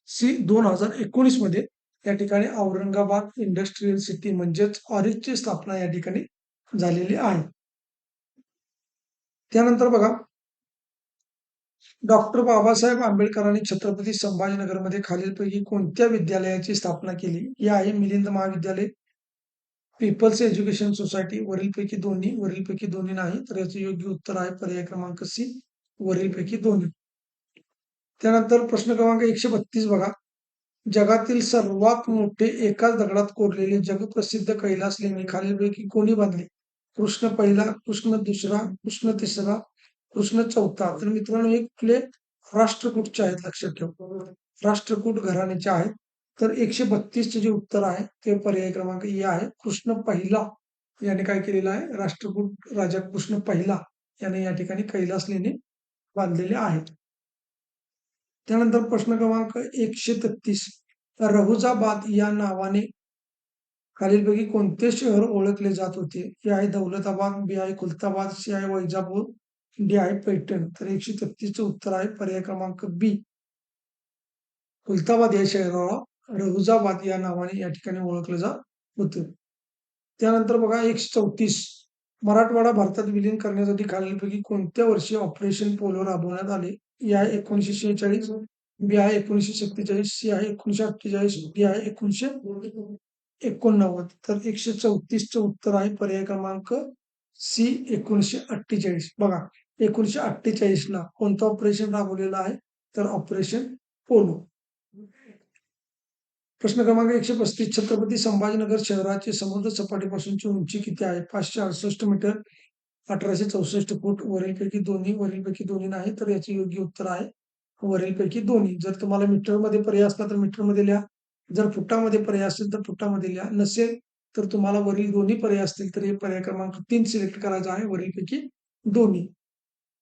सी, 2019 मध्ये या ठिकाणी औरंगाबाद इंडस्ट्रियल सिटी म्हणजेच ऑरिकची स्थापना या ठिकाणी झालेली आहे. त्यानंतर बघा, डॉक्टर बाबासाहेब आंबेडकरांनी छत्रपती संभाजीनगरमध्ये खालीलपैकी कोणत्या विद्यालयाची स्थापना केली? हे आहे मिलिंद महाविद्यालय, पीपल्स एज्युकेशन सोसायटी, वरीलपैकी दोन्ही, वरीलपैकी दोन्ही नाही. तर याचं योग्य उत्तर आहे पर्याय क्रमांक सी, वरीलपैकी दोन्ही. त्यानंतर प्रश्न क्रमांक 132 बघा, जगातील सर्वात मोठे एकाच दगडात कोरलेले जगप्रसिद्ध कैलास लेणी खालीलपैकी कोणी बांधले? कृष्ण पहिला, कृष्ण दुसरा, कृष्ण तिसरा, कृष्ण चौथा. तर मित्रांनो हे कुठले? राष्ट्रकूटचे आहेत, लक्षात ठेवा. राष्ट्रकूट घराण्याचे आहेत. तर 132चे जे उत्तर आहे ते पर्याय क्रमांक ए आहे. कृष्ण पहिला याने काय केलेलं आहे? राष्ट्रकूट राजा कृष्ण पहिला याने या ठिकाणी कैलास लेणी बांधलेले आहेत. त्यानंतर प्रश्न क्रमांक 133. रहुजाबाद या नावाने खालीलपैकी कोणते शहर ओळखले जात होते? हे आहे दौलताबाद, बी आहे खुलताबाद, सी आहे वैजापूर, डी आहे पैठण. तर 133चं उत्तर आहे पर्याय क्रमांक बी, खुलताबाद या शहराला रहुजाबाद या नावाने या ठिकाणी ओळखलं जात होतं. त्यानंतर बघा 134. मराठवाडा भारतात विलीन करण्यासाठी खालीलपैकी कोणत्या वर्षी ऑपरेशन पोलो राबवण्यात आले? ए आहे 1946, बी आहे 1947, सी आहे 1948, डी आहे 1989. तर 134चं उत्तर आहे पर्याय क्रमांक सी, 1948. बघा, 1948 ला कोणतं ऑपरेशन राबवलेलं आहे? तर ऑपरेशन पोलो. प्रश्न क्रमांक 135 छत्रपती संभाजीनगर शहराची समुद्र सपाटीपासूनची उंची किती आहे? 568 मीटर, 1864 फूट. वरीलपैकी दोन्ही नाही, तर याचे योग्य उत्तर आहे वरीलपैकी दोन्ही. जर तुम्हाला मीटरमध्ये पर्याय असला तर मीटरमध्ये लिहा. जर फुटामध्ये पर्याय असेल तर फुटामध्ये लिहा. नसेल तर तुम्हाला वरील दोन्ही पर्याय असतील तर हे पर्याय क्रमांक 3 सिलेक्ट करायचा आहे, वरीलपैकी दोन्ही.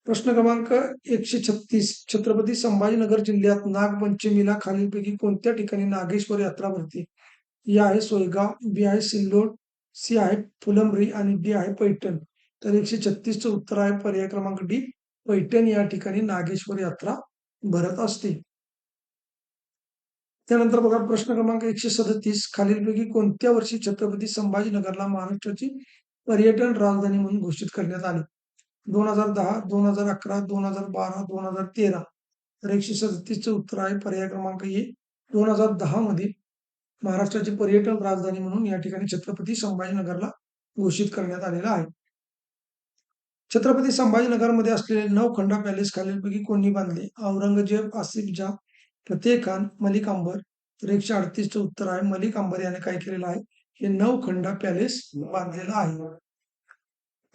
प्रश्न क्रमांक 136 छत्रपती संभाजीनगर जिल्ह्यात नागपंचमीला खालीलपैकी कोणत्या ठिकाणी नागेश्वर यात्रा भरते? ए आहे सोयगाव, बी आहे सिल्लोड, सी आहे फुलंब्री आणि डी आहे पैठण. तर 136चं उत्तर आहे पर्याय क्रमांक डी, पैठण या ठिकाणी नागेश्वर यात्रा भरत असते. त्यानंतर बघा प्रश्न क्रमांक 137 खालीलपैकी कोणत्या वर्षी छत्रपती संभाजीनगरला महाराष्ट्राची पर्यटन राजधानी म्हणून घोषित करण्यात आले? 2010, 2011, 2012, 2013. तर 137चं उत्तर आहे पर्याय क्रमांक ए, 2010 मध्ये महाराष्ट्राची पर्यटन राजधानी म्हणून या ठिकाणी छत्रपती संभाजीनगरला घोषित करण्यात आलेला आहे. छत्रपती संभाजीनगरमध्ये असलेले नवखंडा पॅलेस खालीलपैकी कोणी बांधले? औरंगजेब, आसिफ जाह, फतेह खान, मलिक अंबर. तर 138चं उत्तर आहे मलिक अंबर याने काय केलेलं आहे? हे नवखंडा पॅलेस बांधलेलं आहे.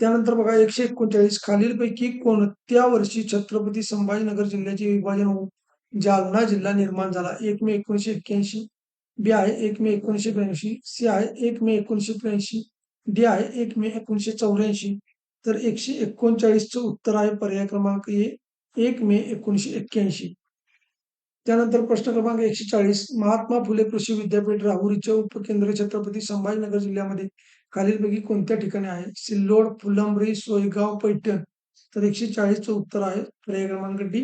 त्यानंतर बघा 139 खालीलपैकी कोणत्या वर्षी छत्रपती संभाजीनगर जिल्ह्याचे विभाजन होऊन जालना जिल्हा निर्माण झाला? 1 मे 1981, बी आहे 1 मे 1982, सी आहे 1 मे 1983, डी आहे 1 मे 1984. तर 139चं उत्तर आहे पर्याय क्रमांक ए, 1 मे 1981. त्यानंतर प्रश्न क्रमांक 140 महात्मा फुले कृषी विद्यापीठ राहुरीचे उपकेंद्र छत्रपती संभाजीनगर जिल्ह्यामध्ये खालीलपैकी कोणत्या ठिकाणी आहे? सिल्लोड, फुलंब्री, सोयगाव, पैठण. तर 140चं उत्तर आहे पर्याय क्रमांक डी,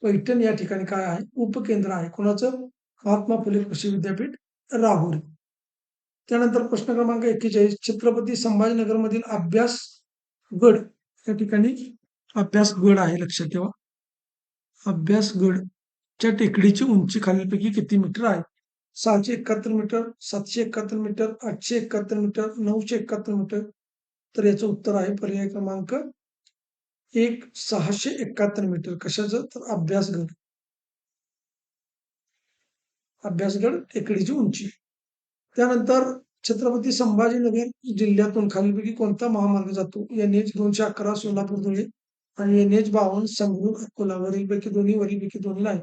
पैठण या ठिकाणी काय आहे? उपकेंद्र आहे. कोणाचं? महात्मा फुले कृषी विद्यापीठ राहुरी. त्यानंतर प्रश्न क्रमांक 41 छत्रपती संभाजीनगरमधील अभ्यास गड या ठिकाणी अभ्यास गड आहे, लक्षात ठेवा. अभ्यासगडच्या टेकडीची उंची खालीलपैकी किती मीटर आहे? 671 मीटर, 771 मीटर, 871 मीटर, 971 मीटर. तर याचं उत्तर आहे पर्याय क्रमांक 1, 671 मीटर. कशाचं? तर अभ्यासगड टेकडीची उंची. त्यानंतर छत्रपती संभाजीनगर जिल्ह्यातून खालीलपैकी कोणता महामार्ग जातो? NH 211 सोलापूर धुळे आणि NH 52 संगरूर अकोला. वरीलपैकी दोन्ही नाही.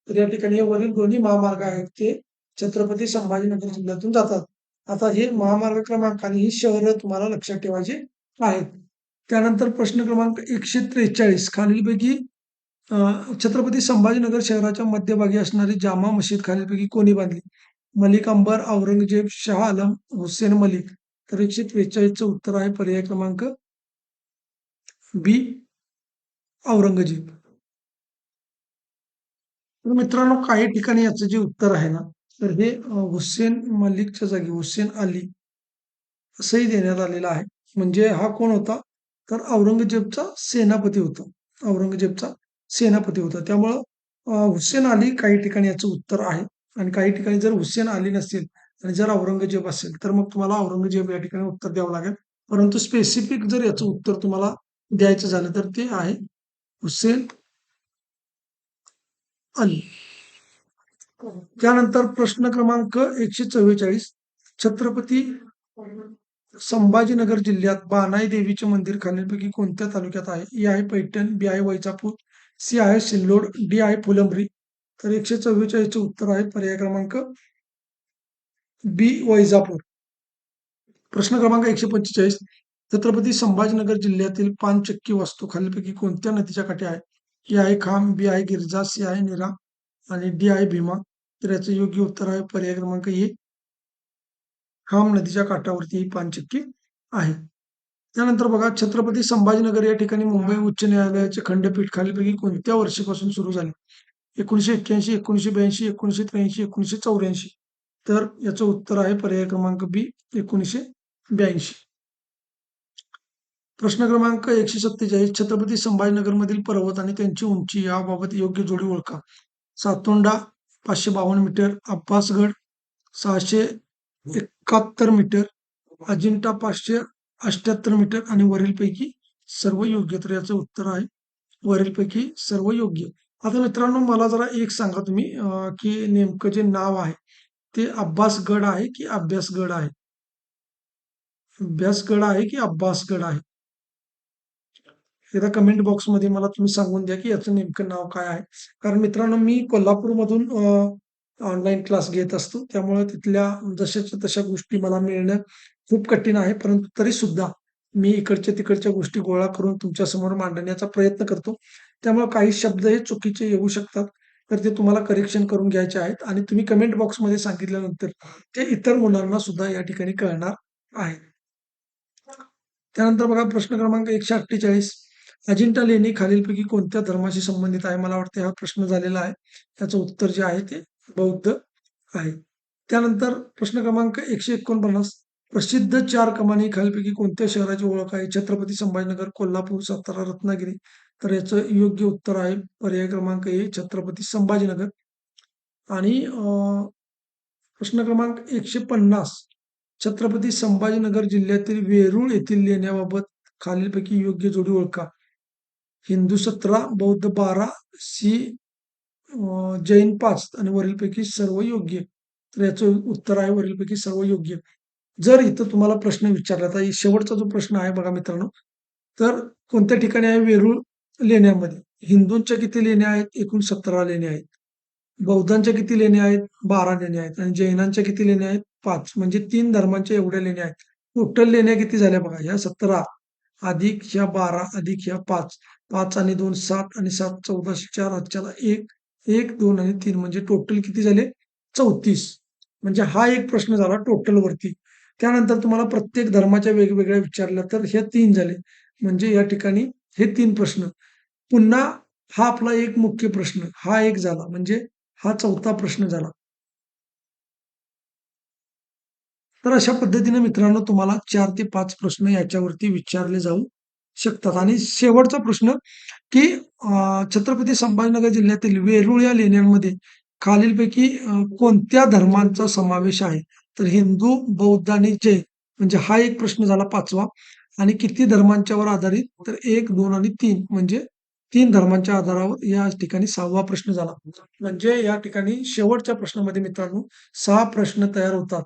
तर या ठिकाणी हे वरील दोन्ही महामार्ग आहेत ते छत्रपती संभाजीनगर जिल्ह्यातून जातात. आता हे महामार्ग क्रमांक आणि ही शहरं तुम्हाला लक्षात ठेवायची आहेत. त्यानंतर प्रश्न क्रमांक 143 खालीलपैकी छत्रपती संभाजीनगर शहराच्या मध्यभागी असणारी जामा मशीद खालीलपैकी कोणी बांधली? मलिक अंबर, औरंगजेब, शाह आलम, हुसेन मलिक. तर 143चं उत्तर आहे पर्याय क्रमांक बी, औरंगजेब. तर मित्रांनो काही ठिकाणी याचं जे उत्तर आहे ना, तर हे हुसेन मलिकच्या जागी हुसेन अली असंही देण्यात आलेलं आहे. म्हणजे हा कोण होता? तर औरंगजेबचा सेनापती होता. औरंगजेबचा सेनापती होता. त्यामुळं हुसेन अली काही ठिकाणी याचं उत्तर आहे आणि काही ठिकाणी जर हुसेन अली नसेल आणि जर औरंगजेब असेल तर मग तुम्हाला औरंगजेब या ठिकाणी उत्तर द्यावं लागेल. परंतु स्पेसिफिक जर याचं उत्तर तुम्हाला द्यायचं झालं तर ते आहे हुसेन अली. त्यानंतर प्रश्न क्रमांक 144 छत्रपती संभाजीनगर जिल्ह्यात बानाई देवीचे मंदिर खालीलपैकी कोणत्या तालुक्यात आहे? ए आहे पैठण, बी आहे वैजापूर, सी आहे सिल्लोड, डी आहे फुलंब्री. तर 144चं उत्तर आहे पर्याय क्रमांक बी, वैजापूर. प्रश्न क्रमांक 145 छत्रपती संभाजीनगर जिल्ह्यातील पानचक्की वास्तू खालीलपैकी कोणत्या नदीच्या काठी आहे? ए आहे खाम, बी आहे गिरजा, सी आहे निरा आणि डी आहे भीमा. तर याचं योग्य उत्तर आहे पर्याय क्रमांक ए, खाम नदीच्या काठावरती ही पानचक्की आहे. त्यानंतर बघा छत्रपती संभाजीनगर या ठिकाणी मुंबई उच्च न्यायालयाचे खंडपीठ खालीलपैकी कोणत्या वर्षीपासून सुरू झाले? 1981, 1982, 1983, 1984. तर याचं उत्तर आहे पर्याय क्रमांक बी, 1982. प्रश्न क्रमांक 147 छत्रपती संभाजीनगरमधील पर्वत आणि त्यांची उंची याबाबत योग्य जोडी ओळखा. सातोंडा 552 मीटर, अब्बासगड 671 मीटर, अजिंठा 578 मीटर आणि वरीलपैकी सर्व योग्य. तर याचं उत्तर आहे वरीलपैकी सर्व योग्य. आता मित्रांनो मला जरा एक सांगा तुम्ही की नेमकं जे नाव आहे ते अब्बासगड आहे की अभ्यासगड आहे? अभ्यासगड आहे की अब्बासगड आहे? एकदा कमेंट बॉक्समध्ये मला तुम्ही सांगून द्या की याचं नेमकं नाव काय आहे? कारण मित्रांनो मी कोल्हापूरमधून ऑनलाईन क्लास घेत असतो. त्यामुळे तिथल्या जशाच्या तशा गोष्टी मला मिळणं खूप कठीण आहे. परंतु तरीसुद्धा मी इकडच्या तिकडच्या गोष्टी गोळा करून तुमच्यासमोर मांडण्याचा प्रयत्न करतो. त्यामुळे काही शब्द हे चुकीचे येऊ शकतात. तर ते तुम्हाला करेक्शन करून घ्यायचे आहेत आणि तुम्ही कमेंट बॉक्समध्ये सांगितल्यानंतर ते इतर मुलांना सुद्धा या ठिकाणी कळणार आहे. त्यानंतर बघा प्रश्न क्रमांक 148. अजिंठा लेणी खालीलपैकी कोणत्या धर्माशी संबंधित आहे? मला वाटतं हा प्रश्न झालेला आहे. त्याचं उत्तर जे आहे ते बौद्ध आहे. त्यानंतर प्रश्न क्रमांक 149. प्रसिद्ध 4 कमानी खालीलपैकी कोणत्या शहराची ओळख आहे? छत्रपती संभाजीनगर, कोल्हापूर, सातारा, रत्नागिरी. तर याचं योग्य उत्तर आहे पर्याय क्रमांक ए छत्रपती संभाजीनगर. आणि प्रश्न क्रमांक 150. छत्रपती संभाजीनगर जिल्ह्यातील वेरूळ येथील लेण्याबाबत खालीलपैकी योग्य जोडी ओळखा. हिंदू 17, बौद्ध 12, सी जैन 5 आणि वरीलपैकी सर्व योग्य. तर याचं उत्तर आहे वरीलपैकी सर्व योग्य. जर इथं तुम्हाला प्रश्न विचारला तर शेवटचा जो प्रश्न आहे बघा मित्रांनो, तर कोणत्या ठिकाणी आहे वेरूळ लेण्यामध्ये? हिंदूंच्या किती लेण्या आहेत? एकूण 17 लेण्या आहेत. बौद्धांच्या किती लेण्या आहेत? 12 लेण्या आहेत आणि जैनांच्या किती लेण्या आहेत? 5 म्हणजे 3 धर्मांच्या एवढ्या लेण्या आहेत. टोटल लेण्या किती झाल्या बघा, ह्या 17 अधिक ह्या 12 अधिक ह्या 5. 5 आणि 2 7 आणि 7 14 4 हातच्याला 1, 1, 2 आणि 3 म्हणजे टोटल किती झाले? 34. म्हणजे हा एक प्रश्न झाला टोटल वरती. त्यानंतर तुम्हाला प्रत्येक धर्माच्या वेगवेगळ्या विचारल्या तर हे 3 झाले. म्हणजे या ठिकाणी हे 3 प्रश्न. पुन्हा हा आपला एक मुख्य प्रश्न, हा एक झाला. म्हणजे हा 4था प्रश्न झाला. तर अशा पद्धतीने मित्रांनो तुम्हाला 4 ते 5 प्रश्न याच्यावरती विचारले जाऊ शकतात. आणि शेवटचा प्रश्न, की छत्रपती संभाजीनगर जिल्ह्यातील वेरूळ या लेण्यांमध्ये खालीलपैकी कोणत्या धर्मांचा समावेश आहे? तर हिंदू, बौद्ध आणि जैन. म्हणजे हा एक प्रश्न झाला 5वा. आणि किती धर्मांच्यावर आधारित? तर 1, 2 आणि 3 म्हणजे 3 धर्मांच्या आधारावर या ठिकाणी 6वा प्रश्न झाला. म्हणजे या ठिकाणी शेवटच्या प्रश्नामध्ये मित्रांनो 6 प्रश्न तयार होतात.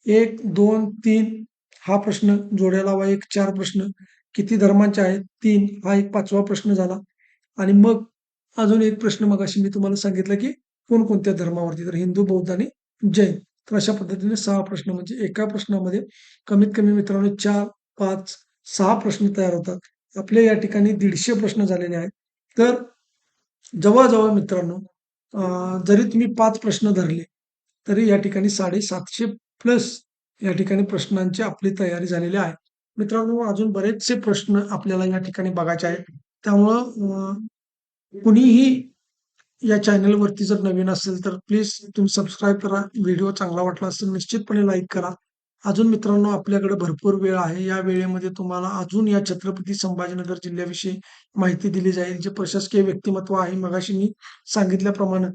1, 2, 3 हा प्रश्न, जोड्या लावा 1, 4 प्रश्न. किती धर्मांचे आहेत? 3 हा एक 5वा प्रश्न झाला. आणि मग अजून एक प्रश्न मगाशी मी तुम्हाला सांगितलं, की कोणकोणत्या धर्मावरती? तर हिंदू, बौद्ध आणि जैन. तर अशा पद्धतीने 6 प्रश्न म्हणजे एका प्रश्नामध्ये कमीत कमी मित्रांनो 4, 5, 6 प्रश्न तयार होतात. आपले या ठिकाणी 150 प्रश्न झालेले आहेत. तर जवळ-जवळ मित्रांनो जरी तुम्ही 5 प्रश्न धरले, तरी या ठिकाणी 750 प्लस या ठिकाणी प्रश्नांची आपली तयारी झालेली आहे. मित्रांनो अजून बरेचसे प्रश्न आपल्याला या ठिकाणी बघायचे आहेत. त्यामुळं कुणीही या चॅनलवरती जर नवीन असेल तर प्लीज तुम्ही सबस्क्राईब करा. व्हिडिओ चांगला वाटला असेल निश्चितपणे लाईक करा. अजून मित्रांनो आपल्याकडे भरपूर वेळ आहे. या वेळेमध्ये तुम्हाला अजून या छत्रपती संभाजीनगर जिल्ह्याविषयी माहिती दिली जाईल. जे प्रशासकीय व्यक्तिमत्व आहे मगाशी मी सांगितल्याप्रमाणे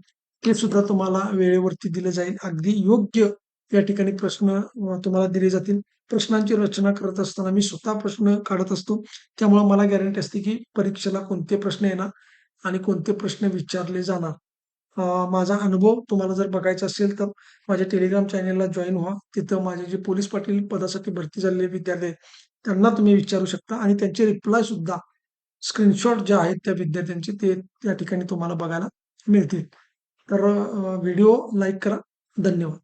ते सुद्धा तुम्हाला वेळेवरती दिलं जाईल. अगदी योग्य या ठिकाणी प्रश्न तुम्हाला दिले जातील. प्रश्नांची रचना करत असताना मी स्वतः प्रश्न काढत असतो. त्यामुळे मला गॅरंटी असते की परीक्षेला कोणते प्रश्न येणार आणि कोणते प्रश्न विचारले जाणार. माझा अनुभव तुम्हाला जर बघायचा असेल तर माझ्या टेलिग्राम चॅनलला जॉइन व्हा. तिथं माझे जे पोलीस पाटील पदासाठी भरती झालेले विद्यार्थी आहेत, त्यांना तुम्ही विचारू शकता आणि त्यांचे रिप्लाय सुद्धा स्क्रीनशॉट जे आहेत त्या विद्यार्थ्यांचे ते त्या ठिकाणी तुम्हाला बघायला मिळतील. तर व्हिडिओ लाईक करा. धन्यवाद.